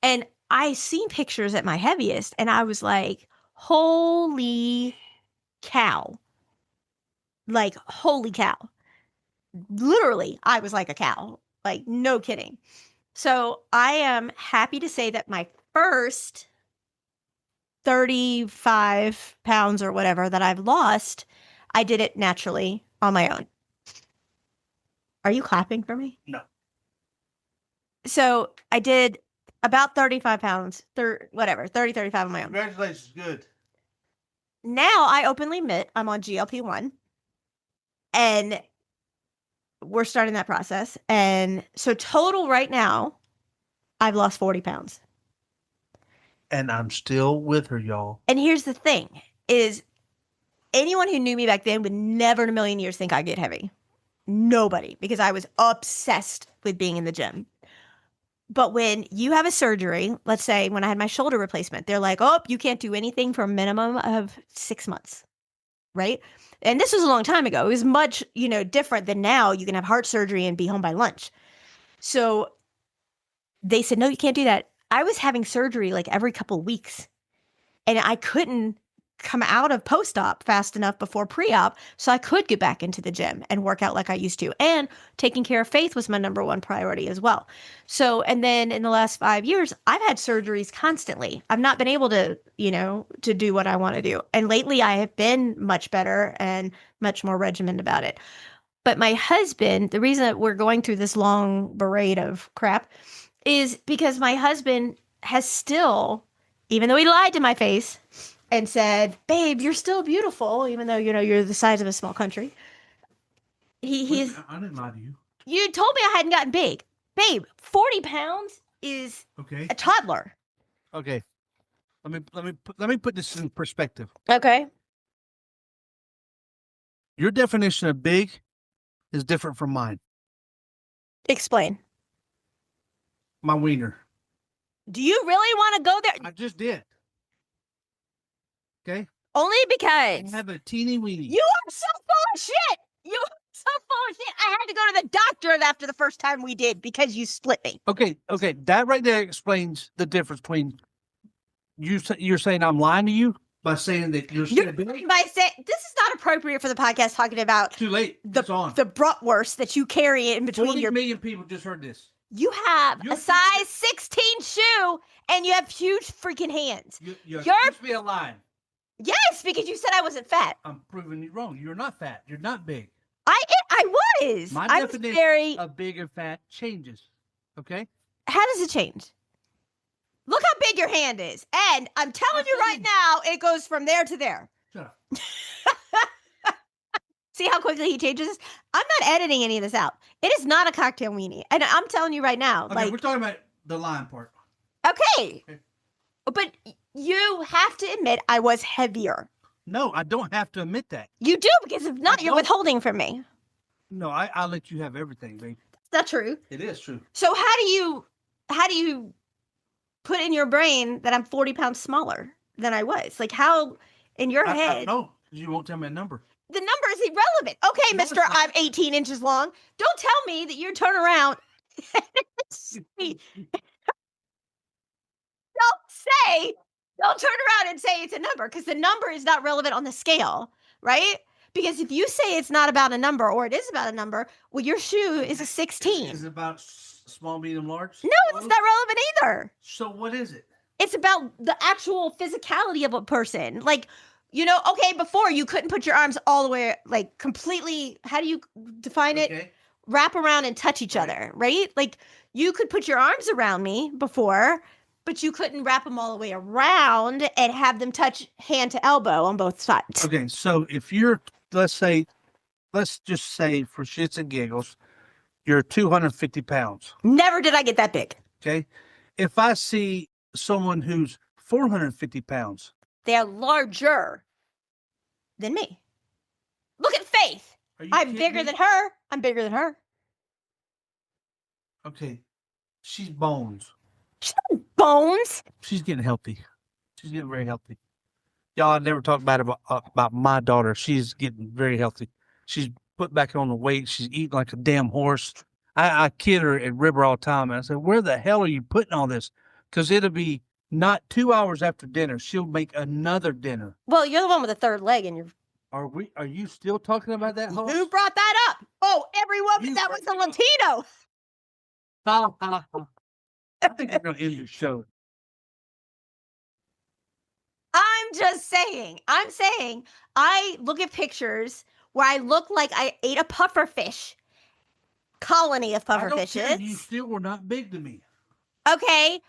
And I seen pictures at my heaviest, and I was like, holy cow. Like, holy cow. Literally, I was like a cow. Like, no kidding. So I am happy to say that my first 35 pounds or whatever that I've lost, I did it naturally on my own. Are you clapping for me? No. So I did about 35 pounds, 30, 35 on my own. Congratulations. Good. Now I openly admit I'm on GLP-1, and we're starting that process. And so total right now, I've lost 40 pounds. And I'm still with her, y'all. And here's the thing is, anyone who knew me back then would never in a million years think I'd get heavy. Nobody, because I was obsessed with being in the gym. But when you have a surgery, let's say when I had my shoulder replacement, they're like, "Oh, you can't do anything for a minimum of 6 months." Right? And this was a long time ago. It was much, different than now. You can have heart surgery and be home by lunch. So they said, "No, you can't do that." I was having surgery like every couple of weeks, and I couldn't come out of post-op fast enough before pre-op, so I could get back into the gym and work out like I used to. And taking care of Faith was my number one priority as well. So, and then in the last 5 years, I've had surgeries constantly. I've not been able to, to do what I want to do. And lately I have been much better and much more regimented about it. But my husband, the reason that we're going through this long parade of crap is because my husband has still, even though he lied to my face and said, "Babe, you're still beautiful," even though, you're the size of a small country. He's. I didn't lie to you. You told me I hadn't gotten big. Babe, 40 pounds is a toddler. Okay. Let me put this in perspective. Okay. Your definition of big is different from mine. Explain. My wiener. Do you really want to go there? I just did. Okay? Only I because have a teeny weeny. you are so full of shit. You are so full of shit. I had to go to the doctor after the first time we did because you split me. Okay. That right there explains the difference between you're saying I'm lying to you by saying that you're still big. By saying this is not appropriate for the podcast talking about Too late. the bratwurst that you carry in between 40 million people just heard this. You have a size 16 shoe and you have huge freaking hands. You're supposed to be a lie. Yes, because you said I wasn't fat. I'm proving you wrong. You're not fat. You're not big. I was. My I definition was very... of big and fat changes. Okay? How does it change? Look how big your hand is. And I'm telling you right now, it goes from there to there. Shut up. See how quickly he changes this? I'm not editing any of this out. It is not a cocktail weenie. And I'm telling you right now. Okay, we're talking about the line part. Okay. But you have to admit I was heavier. No, I don't have to admit that. You do, because if not, you're withholding from me. No, I'll let you have everything, babe. That's not true. It is true. So how do you put in your brain that I'm 40 pounds smaller than I was? Like how in your head? No, you won't tell me a number. The number is irrelevant. Okay, Mr. I'm 18 inches long. Don't tell me that you turn around. Don't turn around and say it's a number, because the number is not relevant on the scale, right? Because if you say it's not about a number or it is about a number, well, your shoe is a 16. Is it about small, medium, large? No, it's not relevant either. So what is it? It's about the actual physicality of a person. Like, okay, before you couldn't put your arms all the way, like completely, how do you define it? Wrap around and touch each other, right? Like you could put your arms around me before, but you couldn't wrap them all the way around and have them touch hand to elbow on both sides. Okay, so if you're, let's just say for shits and giggles, you're 250 pounds. Never did I get that big. Okay. If I see someone who's 450 pounds. They're larger than me. Look at Faith. I'm bigger than her. I'm bigger than her. Okay. She's bones. She's not bones. She's getting healthy. She's getting very healthy. Y'all, I never talked about my daughter. She's getting very healthy. She's put back on the weight. She's eating like a damn horse. I kid her and rib her all the time. And I said, where the hell are you putting all this? Because it'll be not 2 hours after dinner. She'll make another dinner. Well, you're the one with the third leg in your... Are you still talking about that horse? Who brought that up? Oh, everyone, that was a Latino. I think you're going to end your show. I'm just saying. I look at pictures where I look like I ate a pufferfish. Colony of pufferfishes. You still were not big to me. Okay,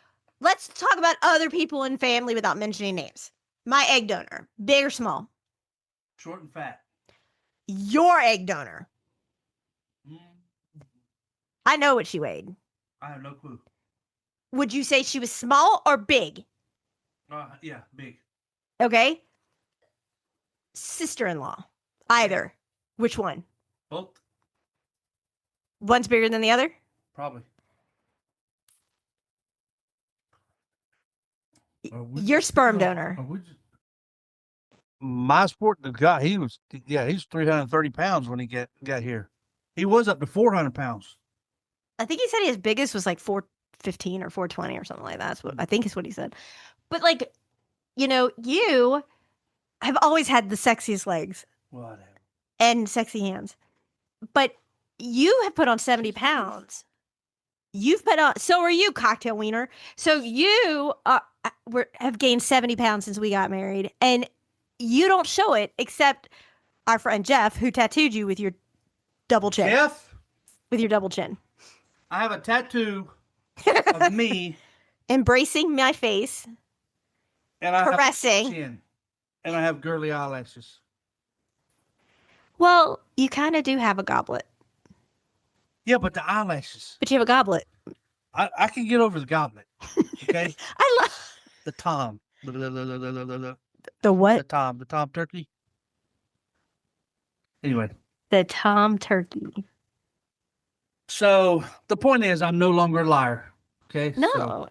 let's talk about other people in family without mentioning names. My egg donor, big or small? Short and fat. Your egg donor. I know what she weighed. I have no clue. Would you say she was small or big? Yeah, big. Okay. Sister-in-law. Either. Which one? Both. One's bigger than the other? Probably. Your sperm donor. My sport, the guy, he's 330 pounds when he got here. He was up to 400 pounds. I think he said his biggest was like 415 or 420 or something like that. That's what I think is what he said. But like, you have always had the sexiest legs. Whatever. And sexy hands. But you have put on 70 pounds. So are you, cocktail wiener. So you have gained 70 pounds since we got married. And you don't show it, except our friend Jeff, who tattooed you with your double chin. Jeff? With your double chin. I have a tattoo of me. Embracing my face. And I caressing. have a chin. And I have girly eyelashes. Well, you kind of do have a goblet. Yeah, but the eyelashes. But you have a goblet. I can get over the goblet. Okay? I love... The Tom. The what? The Tom turkey. Anyway. The Tom Turkey. So the point is, I'm no longer a liar. Okay. No, So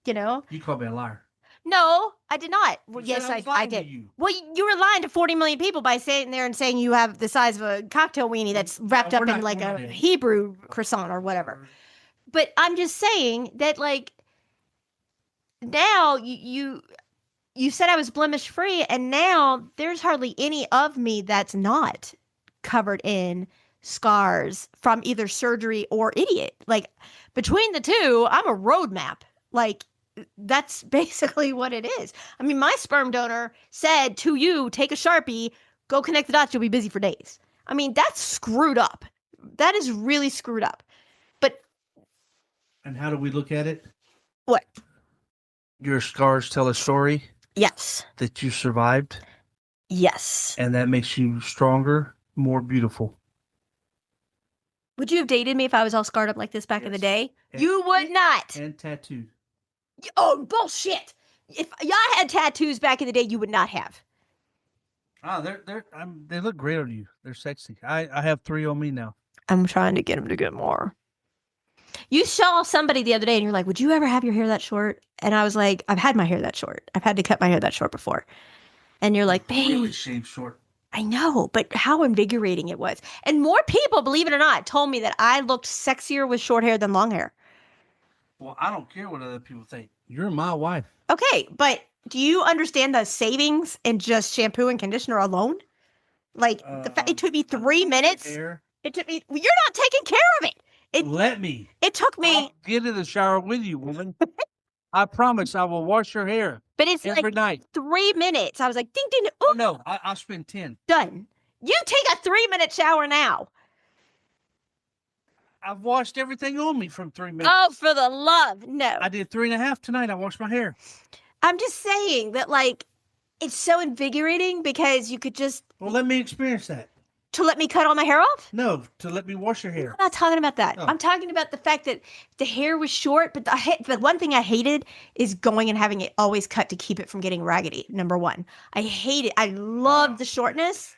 you know. you called me a liar. No, I did not. Well, You yes, said I was I lying to did. you. Well, you were lying to 40 million people by sitting there and saying you have the size of a cocktail weenie that's wrapped up in like a Hebrew croissant or whatever. But I'm just saying that, like, now you said I was blemish free, and now there's hardly any of me that's not covered in scars from either surgery or idiot. Like, between the two, I'm a roadmap. Like, that's basically what it is. I mean, my sperm donor said to you, take a Sharpie, go connect the dots, you'll be busy for days. I mean, that's screwed up. That is really screwed up. But And how do we look at it? what? Your scars tell a story. Yes. That you survived. Yes. And that makes you stronger, more beautiful. Would you have dated me if I was all scarred up like this back in the day? You would not. And tattooed. Oh, bullshit. If y'all had tattoos back in the day, you would not have. Oh, they look great on you. They're sexy. I have 3 on me now. I'm trying to get them to get more. You saw somebody the other day and you're like, would you ever have your hair that short? And I was like, I've had my hair that short. I've had to cut my hair that short before. And you're like, babe. Really shaved short. I know, but how invigorating it was. And more people, believe it or not, told me that I looked sexier with short hair than long hair. Well, I don't care what other people think. You're my wife. Okay, but do you understand the savings in just shampoo and conditioner alone? Like, the fact it took me 3 minutes. It took me. You're not taking care of it. Let me. It took me. I'll get in the shower with you, woman. I promise I will wash your hair. But it's every like night. 3 minutes. I was like, ding, ding. Oh, no, I'll spend 10. Done. You take a 3-minute shower now. I've washed everything on me from 3 minutes. Oh, for the love. No. I did 3.5 tonight. I washed my hair. I'm just saying that, like, it's so invigorating because you could just. Well, let me experience that. To let me cut all my hair off? No, to let me wash your hair. I'm not talking about that. Oh. I'm talking about the fact that the hair was short, but the one thing I hated is going and having it always cut to keep it from getting raggedy, number one. I hate it. I love the shortness,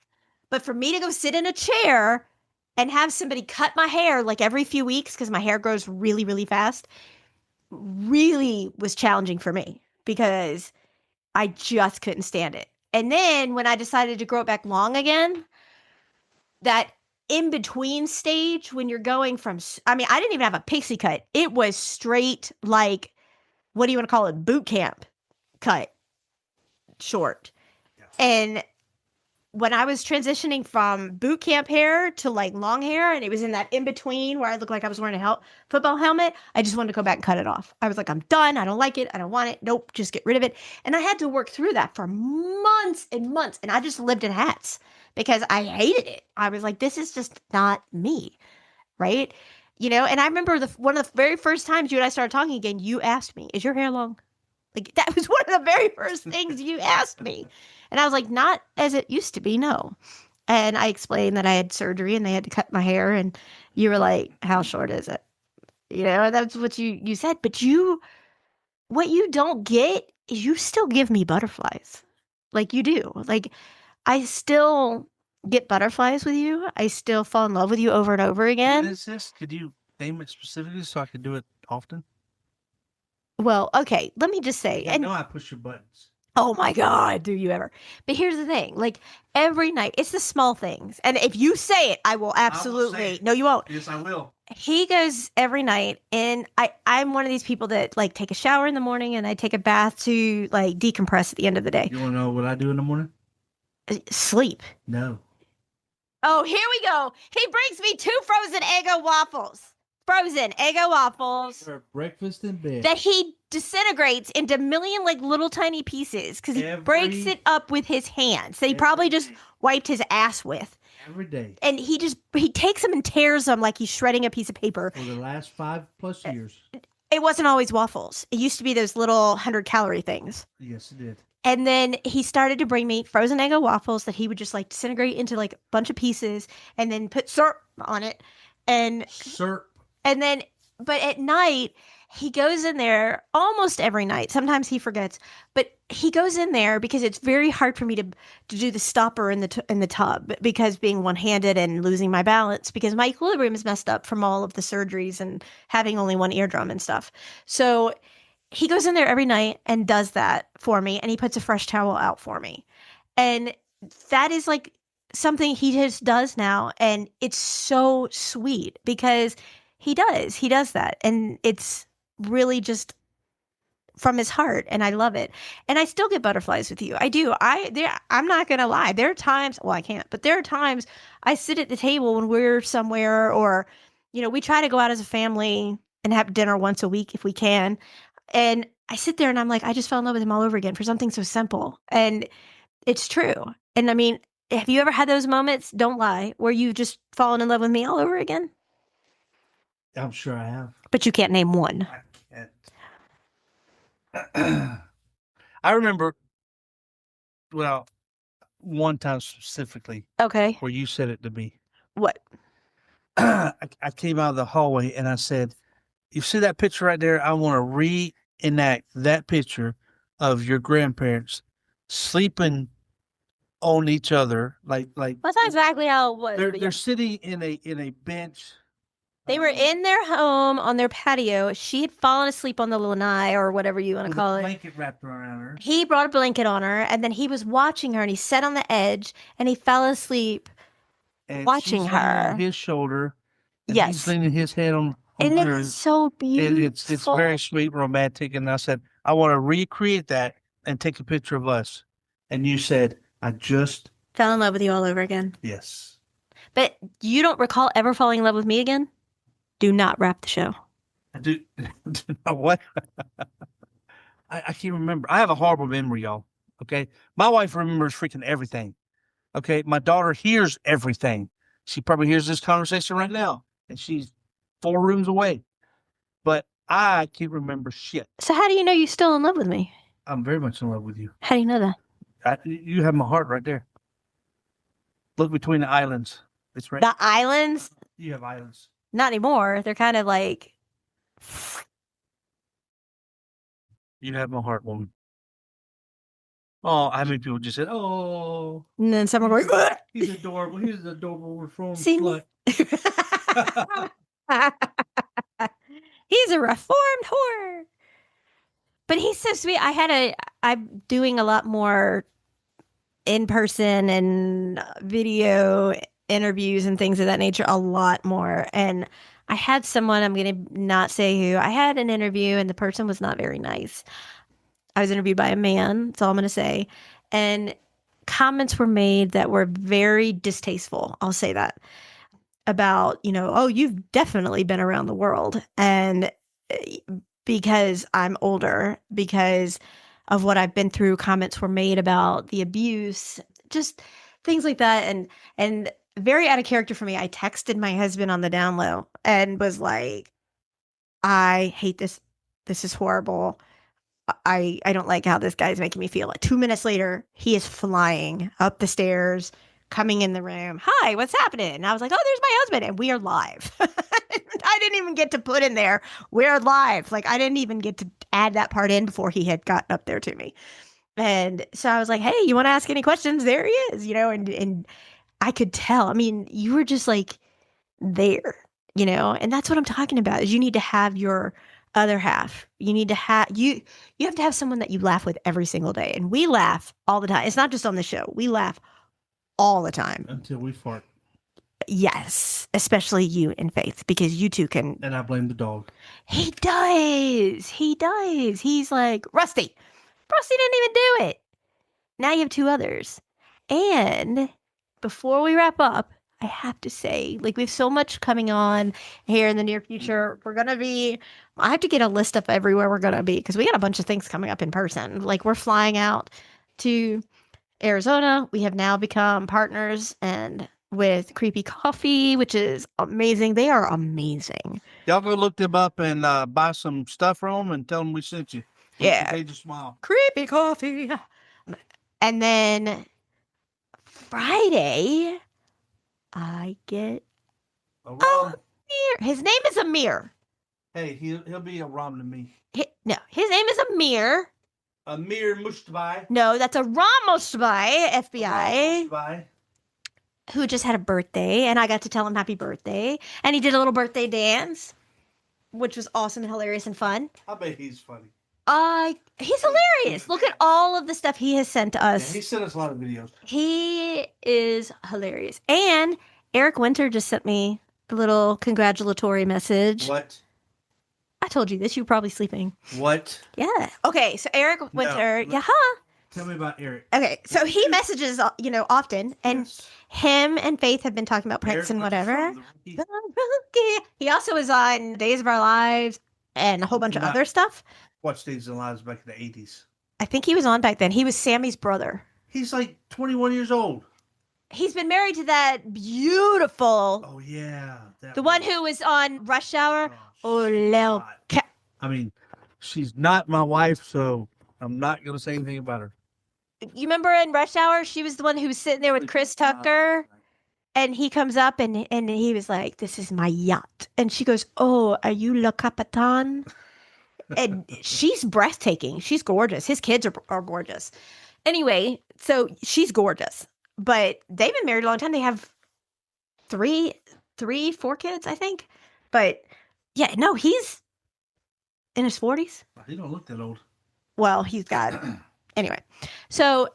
but for me to go sit in a chair and have somebody cut my hair like every few weeks because my hair grows really, really fast really was challenging for me because I just couldn't stand it. And then when I decided to grow it back long again, that in between stage when you're going from, I mean, I didn't even have a pixie cut. It was straight, like, what do you want to call it? Boot camp cut short. Yes. And when I was transitioning from boot camp hair to like long hair, and it was in that in between where I looked like I was wearing a football helmet, I just wanted to go back and cut it off. I was like, I'm done. I don't like it. I don't want it. Nope. Just get rid of it. And I had to work through that for months and months. And I just lived in hats because I hated it. I was like, this is just not me. Right. You know, and I remember one of the very first times you and I started talking again, you asked me, is your hair long? Like, that was one of the very first things you asked me. And I was like, not as it used to be, no. And I explained that I had surgery and they had to cut my hair. And you were like, how short is it? You know, that's what you said. But what you don't get is you still give me butterflies. Like you do. Like, I still get butterflies with you. I still fall in love with you over and over again. What is this? Could you name it specifically so I could do it often? Well, okay, let me just say. I know I push your buttons. Oh my God, do you ever? But here's the thing, like every night, it's the small things. And if you say it, I will absolutely. No, you won't. Yes, I will. He goes every night, and I'm one of these people that like take a shower in the morning and I take a bath to like decompress at the end of the day. You want to know what I do in the morning? Sleep. No. Oh, here we go. He brings me 2 frozen Eggo waffles. Frozen Eggo waffles. For breakfast in bed. That he disintegrates into million like little tiny pieces because he breaks it up with his hands. That he probably just wiped his ass with. Every day. And he takes them and tears them like he's shredding a piece of paper. For the last 5+ years. It wasn't always waffles. It used to be those little 100-calorie things. Yes, it did. And then he started to bring me frozen Eggo waffles that he would just like disintegrate into like a bunch of pieces and then put syrup on it. And syrup. And then, but at night, he goes in there almost every night. Sometimes he forgets, but he goes in there because it's very hard for me to do the stopper in the tub because being one-handed and losing my balance because my equilibrium is messed up from all of the surgeries and having only one eardrum and stuff. So he goes in there every night and does that for me, and he puts a fresh towel out for me. And that is like something he just does now, and it's so sweet because he does that, and it's really just from his heart, and I love it. And I still get butterflies with you. I do. I'm not gonna lie. There are times, well, I can't, but there are times I sit at the table when we're somewhere, or we try to go out as a family and have dinner once a week if we can. And I sit there and I'm like, I just fell in love with him all over again for something so simple. And it's true. And I mean, have you ever had those moments, don't lie, where you've just fallen in love with me all over again? I'm sure I have. But you can't name one. I can't. I remember, well, one time specifically Okay. where you said it to me. What? I came out of the hallway and I said, "You see that picture right there? I want to reenact that picture of your grandparents sleeping on each other, like That's not exactly how it was. they're sitting in a bench. They were in their home on their patio. She had fallen asleep on the lanai or whatever you want to with call a it. blanket wrapped around her. He brought a blanket on her, and then he was watching her, and he sat on the edge, and he fell asleep And watching she's leaning her. on his shoulder, and Yes. he's leaning his head on And it hers. is so beautiful. It's very sweet, romantic. And I said, I want to recreate that and take a picture of us. And you said, I just fell in love with you all over again. Yes. But you don't recall ever falling in love with me again? Do not wrap the show. I do. What? I can't remember. I have a horrible memory, y'all. Okay. My wife remembers freaking everything. Okay. My daughter hears everything. She probably hears this conversation right now, and she's 4 rooms away. But I can't remember shit. So how do you know you're still in love with me? I'm very much in love with you. How do you know that? You have my heart right there. Look between the islands. It's right. The islands? You have islands. Not anymore. They're kind of like. You have my heart, woman. Oh, how many people just said, "Oh," and then someone going, "Ugh." He's adorable. He's an adorable reformed See? slut. He's a reformed whore. But he's so sweet. I'm doing a lot more in person and video interviews and things of that nature, a lot more. And I had someone, I'm going to not say who, I had an interview and the person was not very nice. I was interviewed by a man, that's all I'm going to say. And comments were made that were very distasteful. I'll say that. About, oh, you've definitely been around the world. And because I'm older, because of what I've been through, comments were made about the abuse, just things like that. And very out of character for me. I texted my husband on the down low and was like, I hate this. This is horrible. I don't like how this guy's making me feel. Like 2 minutes later, he is flying up the stairs, coming in the room. Hi, what's happening? And I was like, oh, there's my husband. And we are live. I didn't even get to put in there, we're live. Like, I didn't even get to add that part in before he had gotten up there to me. And so I was like, hey, you want to ask any questions? There he is, and I could tell. I mean, you were just like there, and that's what I'm talking about is you need to have your other half. You need to have you have to have someone that you laugh with every single day. And we laugh all the time. It's not just on the show. We laugh all the time. Until we fart. Yes, especially you and Faith, because you two can. And I blame the dog. He does. He does. He's like, Rusty. Rusty didn't even do it. Now you have 2 others. And before we wrap up, I have to say, like, we have so much coming on here in the near future. I have to get a list of everywhere we're going to be because we got a bunch of things coming up in person. Like, we're flying out to Arizona. We have now become partners and with Creepy Coffee, which is amazing. They are amazing. Y'all go look them up and buy some stuff from them and tell them we sent you. Yeah. They just smile. Creepy Coffee. And then Friday, I get Amir. His name is Amir. Hey, he'll be a Ram to me. No, his name is Amir. Amir Mushtabai. No, that's a Ramoshbai, FBI, Mushtabai. who just had a birthday, and I got to tell him happy birthday, and he did a little birthday dance, which was awesome and hilarious and fun. I bet he's funny. He's hilarious. Look at all of the stuff he has sent to us. Yeah, he sent us a lot of videos. He is hilarious. And Eric Winter just sent me a little congratulatory message. What? I told you this. You were probably sleeping. What? Yeah. Okay. So Eric Winter. No. Yeah. Tell me about Eric. Okay. So he messages, often, and Yes. him and Faith have been talking about pranks and whatever. He also was on Days of Our Lives and a whole bunch of other stuff. Watched Days of Our Lives back in the 80s. I think he was on back then. He was Sammy's brother. He's like 21 years old. He's been married to that beautiful. Oh, yeah. The one who was on Rush Hour. I mean, she's not my wife, so I'm not going to say anything about her. You remember in Rush Hour, she was the one who was sitting there with Chris Tucker, and he comes up and he was like, "This is my yacht," and she goes, "Oh, are you Le Capitan?" And she's breathtaking. She's gorgeous. His kids are gorgeous. Anyway, so she's gorgeous, but they've been married a long time. They have 4 kids, I think. But yeah, no, he's in his 40s. He don't look that old. Well, he's got anyway. So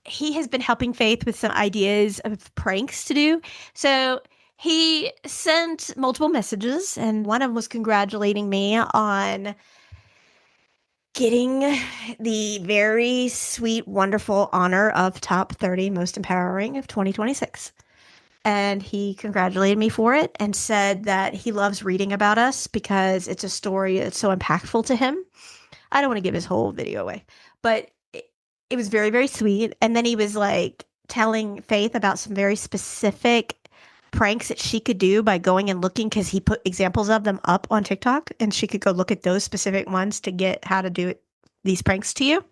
he has been helping Faith with some ideas of pranks to do. So he sent multiple messages, and one of them was congratulating me on getting the very sweet, wonderful honor of top 30 most empowering of 2026. And he congratulated me for it and said that he loves reading about us because it's a story that's so impactful to him. I don't want to give his whole video away, but it was very, very sweet. And then he was like telling Faith about some very specific pranks that she could do by going and looking, because he put examples of them up on TikTok, and she could go look at those specific ones to get how to do these pranks to you.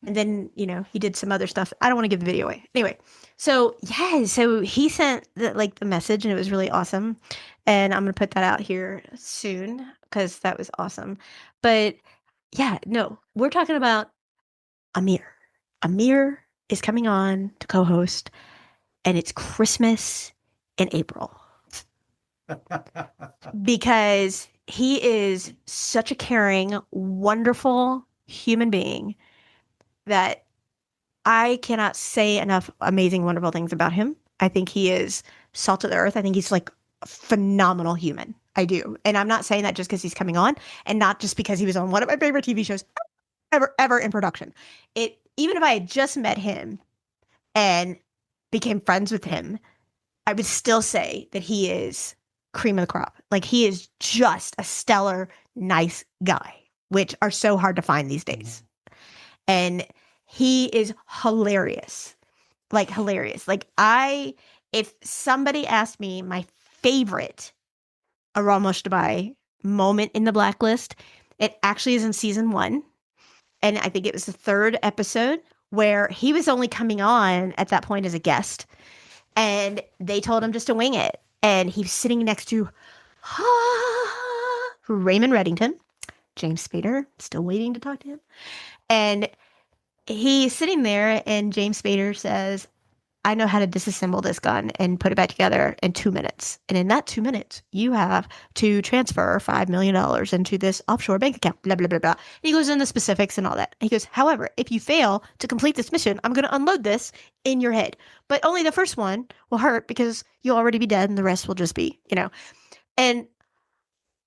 And then, he did some other stuff. I don't want to give the video away. Anyway, so he sent the message, and it was really awesome. And I'm going to put that out here soon because that was awesome. But yeah, no, we're talking about Amir. Amir is coming on to co-host, and it's Christmas in April. Because he is such a caring, wonderful human being that I cannot say enough amazing, wonderful things about him. I think he is salt of the earth. I think he's like a phenomenal human. I do. And I'm not saying that just because he's coming on, and not just because he was on one of my favorite TV shows ever in production. Even if I had just met him and became friends with him, I would still say that he is cream of the crop. Like, he is just a stellar, nice guy, which are so hard to find these days. And he is hilarious. Like, hilarious. Like, if somebody asked me my favorite Aram Mushtabai moment in the Blacklist, it actually is in season 1. And I think it was the 3rd episode, where he was only coming on at that point as a guest. And they told him just to wing it. And he was sitting next to Raymond Reddington, James Spader, still waiting to talk to him. And he's sitting there, and James Spader says, "I know how to disassemble this gun and put it back together in 2 minutes. And in that 2 minutes, you have to transfer $5 million into this offshore bank account, blah, blah, blah, blah." He goes into specifics and all that. He goes, "However, if you fail to complete this mission, I'm going to unload this in your head. But only the first one will hurt because you'll already be dead and the rest will just be, And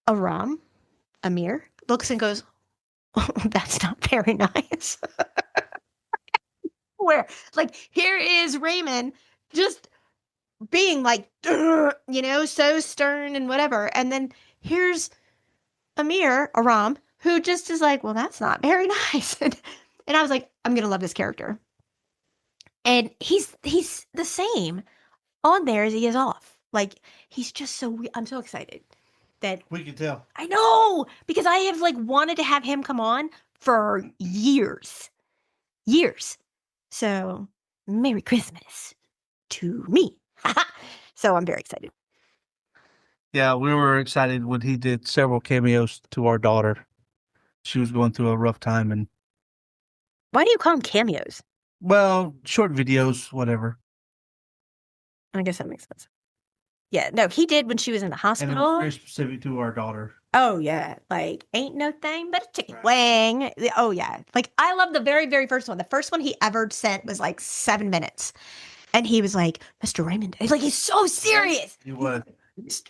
Amir, looks and goes, "Oh, that's not very nice." Where, here is Raymond just being like, so stern and whatever. And then here's Aram, who just is like, "Well, that's not very nice." And I was like, I'm going to love this character. And he's the same on there as he is off. Like, he's just I'm so excited that we can tell. I know, because I have wanted to have him come on for years. So, Merry Christmas to me. So I'm very excited. Yeah, we were excited when he did several cameos to our daughter. She was going through a rough time, and Why do you call them cameos? well, short videos, whatever. I guess that makes sense. Yeah, no, he did when she was in the And it was hospital. very specific to our daughter. Oh yeah, like ain't no thing but a chicken wing. Oh yeah, like I love the very very first one. The first one he ever sent was like 7 minutes, and he was like, "Mr. Raymond," he's like, he's so serious. He was.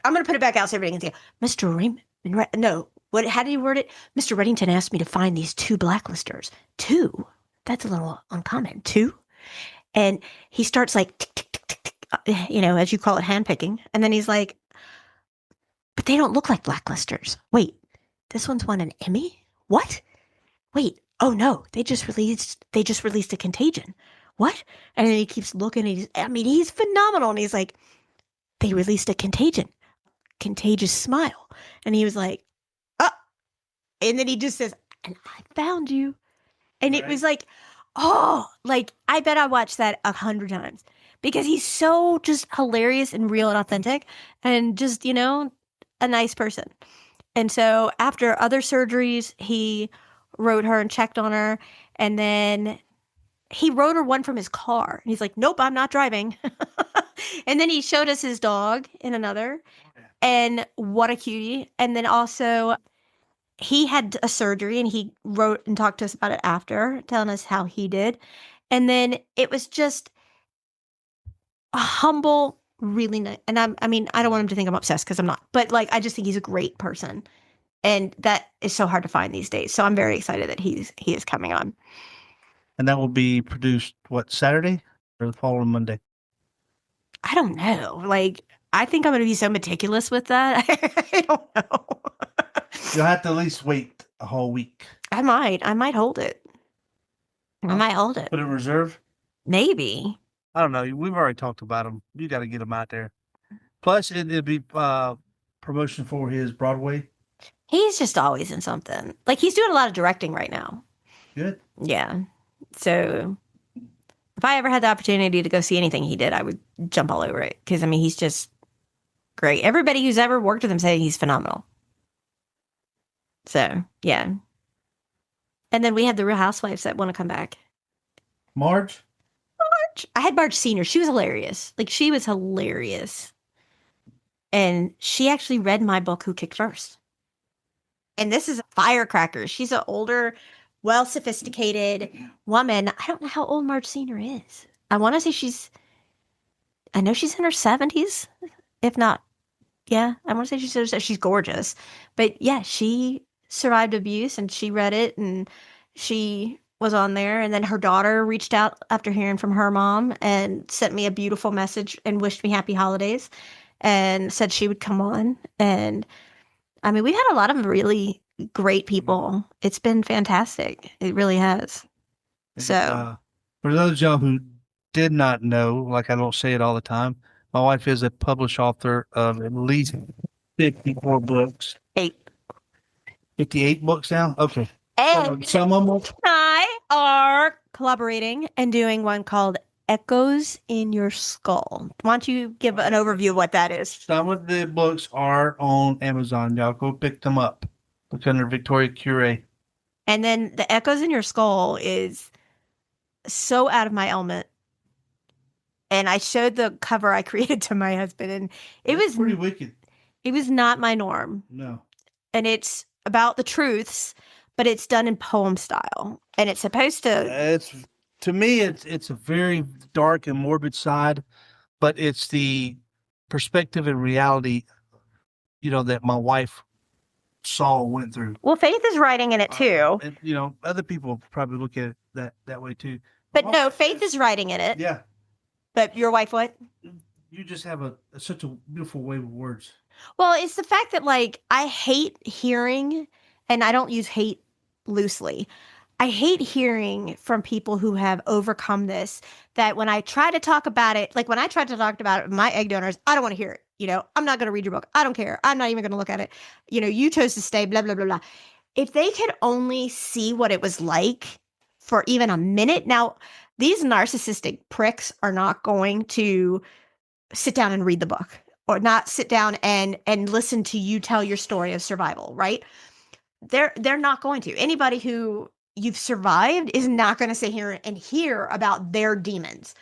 I'm gonna put it back out so everybody can see. Mr. Raymond, no, what? How did he word it? Mr. Reddington asked me to find these two blacklisters. Two. That's a little uncommon. Two. And he starts like, tick, tick, tick, tick, tick, as you call it, handpicking, and then he's like, but they don't look like blacklisters. Wait, this one's won an Emmy? What? Wait, oh no, they just released a Contagion. What? And then he keeps looking, he's phenomenal. And he's like, they released a Contagion. Contagious smile. And he was like, oh, and then he just says, and I found you. And it was like, oh, like I bet I watched that 100 times because he's so just hilarious and real and authentic and just, a nice person. And so after other surgeries, he wrote her and checked on her. And then he wrote her one from his car. And he's like, nope, I'm not driving. And then he showed us his dog in another. And what a cutie. And then also he had a surgery and he wrote and talked to us about it after, telling us how he did. And then it was just a humble, really nice. And I don't want him to think I'm obsessed because I'm not, but like, I just think he's a great person. And that is so hard to find these days. So I'm very excited that he is coming on. And that will be produced, what, Saturday or the following Monday? I don't know. Like, I think I'm going to be so meticulous with that. I don't know. You'll have to at least wait a whole week. I might hold it. I might hold it. Put it in reserve? Maybe. I don't know. We've already talked about them. You got to get them out there. Plus, it'll be promotion for his Broadway. He's just always in something. Like, he's doing a lot of directing right now. Good. Yeah. So if I ever had the opportunity to go see anything he did, I would jump all over it. Because, he's just great. Everybody who's ever worked with him say he's phenomenal. So, yeah. And then we had the Real Housewives that want to come back. Marge? I had Marge Sr. She was hilarious. Like, she was hilarious. And she actually read my book, Who Kicked First. And this is a firecracker. She's an older, well-sophisticated woman. I don't know how old Marge Sr. is. I want to say I know she's in her 70s, if not. Yeah, I want to say she's gorgeous. But yeah, she survived abuse and she read it and she was on there. And then her daughter reached out after hearing from her mom and sent me a beautiful message and wished me happy holidays and said she would come on. And we've had a lot of really great people. It's been fantastic. It really has. So, for those of y'all who did not know, like I don't say it all the time, my wife is a published author of at least 54 books. 58 books now? Okay. And some of them. I are collaborating and doing one called Echoes in Your Skull. Why don't you give an overview of what that is? Some of the books are on Amazon. Y'all go pick them up. Look under Victoria Cure. And then the Echoes in Your Skull is so out of my element. And I showed the cover I created to my husband, and it was pretty wicked. It was not my norm. No. And it's about the truths, but it's done in poem style. And it's supposed to... To me, it's a very dark and morbid side, but it's the perspective and reality, that my wife saw went through. Well, Faith is writing in it too. And, other people probably look at it that way too. But no, Faith is writing in it. Yeah. But your wife, what? You just have such a beautiful way with words. Well, it's the fact that, like, I hate hearing, and I don't use hate loosely. I hate hearing from people who have overcome this, that when I try to talk about it, like when I tried to talk about it with my egg donors, I don't want to hear it. I'm not going to read your book. I don't care. I'm not even going to look at it. You chose to stay, blah, blah, blah, blah. If they could only see what it was like for even a minute. Now, these narcissistic pricks are not going to sit down and read the book. or not sit down and listen to you tell your story of survival, right? They're not going to. Anybody who you've survived is not going to sit here and hear about their demons.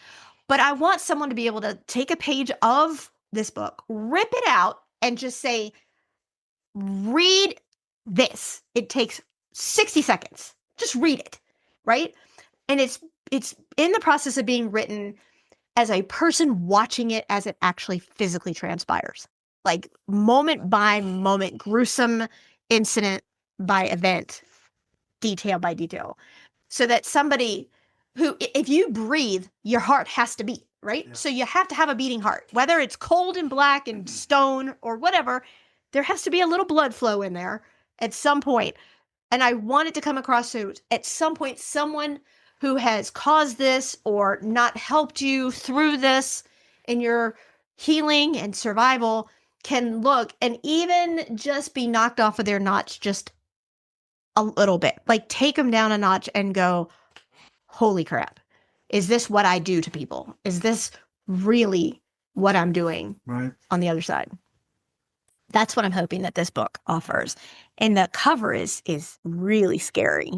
But I want someone to be able to take a page of this book, rip it out, and just say, read this. It takes 60 seconds. Just read it, right? And it's in the process of being written as a person watching it as it actually physically transpires. Like moment by moment, gruesome incident by event, detail by detail. So that somebody who, if you breathe, your heart has to beat, right? Yeah. So you have to have a beating heart, whether it's cold and black and stone or whatever, there has to be a little blood flow in there at some point. And I want it to come across so at some point, someone who has caused this or not helped you through this in your healing and survival can look and even just be knocked off of their notch just a little bit. Like take them down a notch and go, holy crap. Is this what I do to people? Is this really what I'm doing on the other side? That's what I'm hoping that this book offers. And the cover is really scary.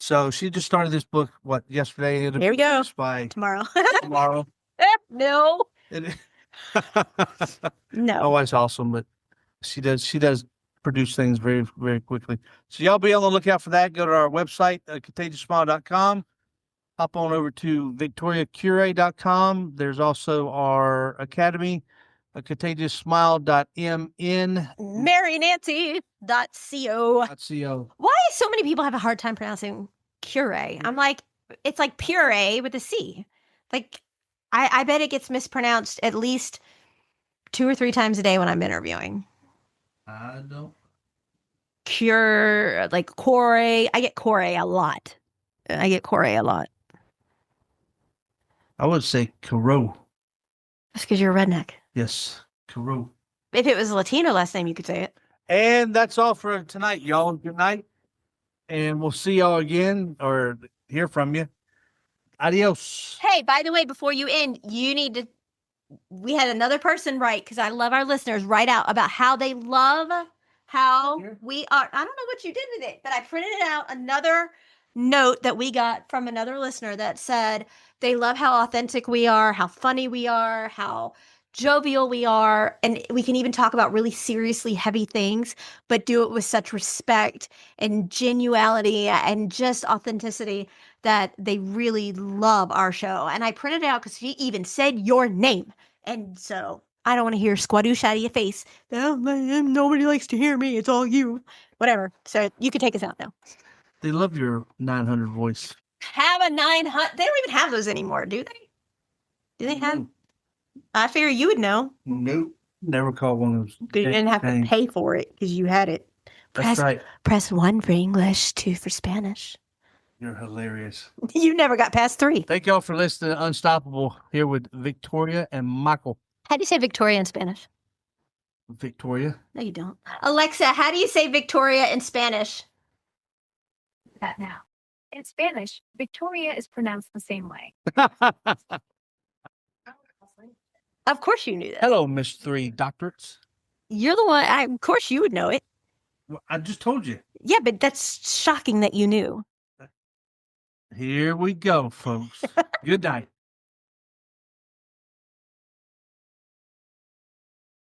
So she just started this book, what, yesterday? Here we go. By tomorrow. Tomorrow. No. No. Oh, that's awesome. But she does produce things very, very quickly. So y'all be on the lookout for that. Go to our website, contagioussmile.com. Hop on over to victoriacure.com. There's also our academy, contagiousmile.mn. marynancy.co. Why do so many people have a hard time pronouncing cure? I'm like, it's like puree with a C. Like, I bet it gets mispronounced at least 2 or 3 times a day when I'm interviewing. I don't. Cure, like core. I get core a lot. I would say Caro. That's because you're a redneck. Yes, Caro. If it was a Latino last name, you could say it. And that's all for tonight, y'all. Good night. And we'll see y'all again or hear from you. Adios. Hey, by the way, before you end, we had another person write, because I love our listeners, write out about how they love how we are. I don't know what you did with it, but I printed out another note that we got from another listener that said they love how authentic we are, how funny we are, how jovial we are, and we can even talk about really seriously heavy things, but do it with such respect and genuality and just authenticity that they really love our show. And I printed it out because she even said your name. And so I don't want to hear squadoosh out of your face. Oh, man, nobody likes to hear me. It's all you. Whatever. So you can take us out now. They love your 900 voice. Have a 900. They don't even have those anymore, do they? Do they have? I figure you would know. Nope. Never called one of those. You didn't have to pay for it because you had it. That's right. Press 1 for English, 2 for Spanish. You're hilarious. You never got past 3. Thank y'all for listening to Unstoppable here with Victoria and Michael. How do you say Victoria in Spanish? Victoria. No, you don't. Alexa, how do you say Victoria in Spanish? That now. In Spanish, Victoria is pronounced the same way. Of course you knew that. Hello, Miss 3 Doctorates. You're the one. Of course you would know it. Well, I just told you. Yeah, but that's shocking that you knew. Here we go, folks. Good night.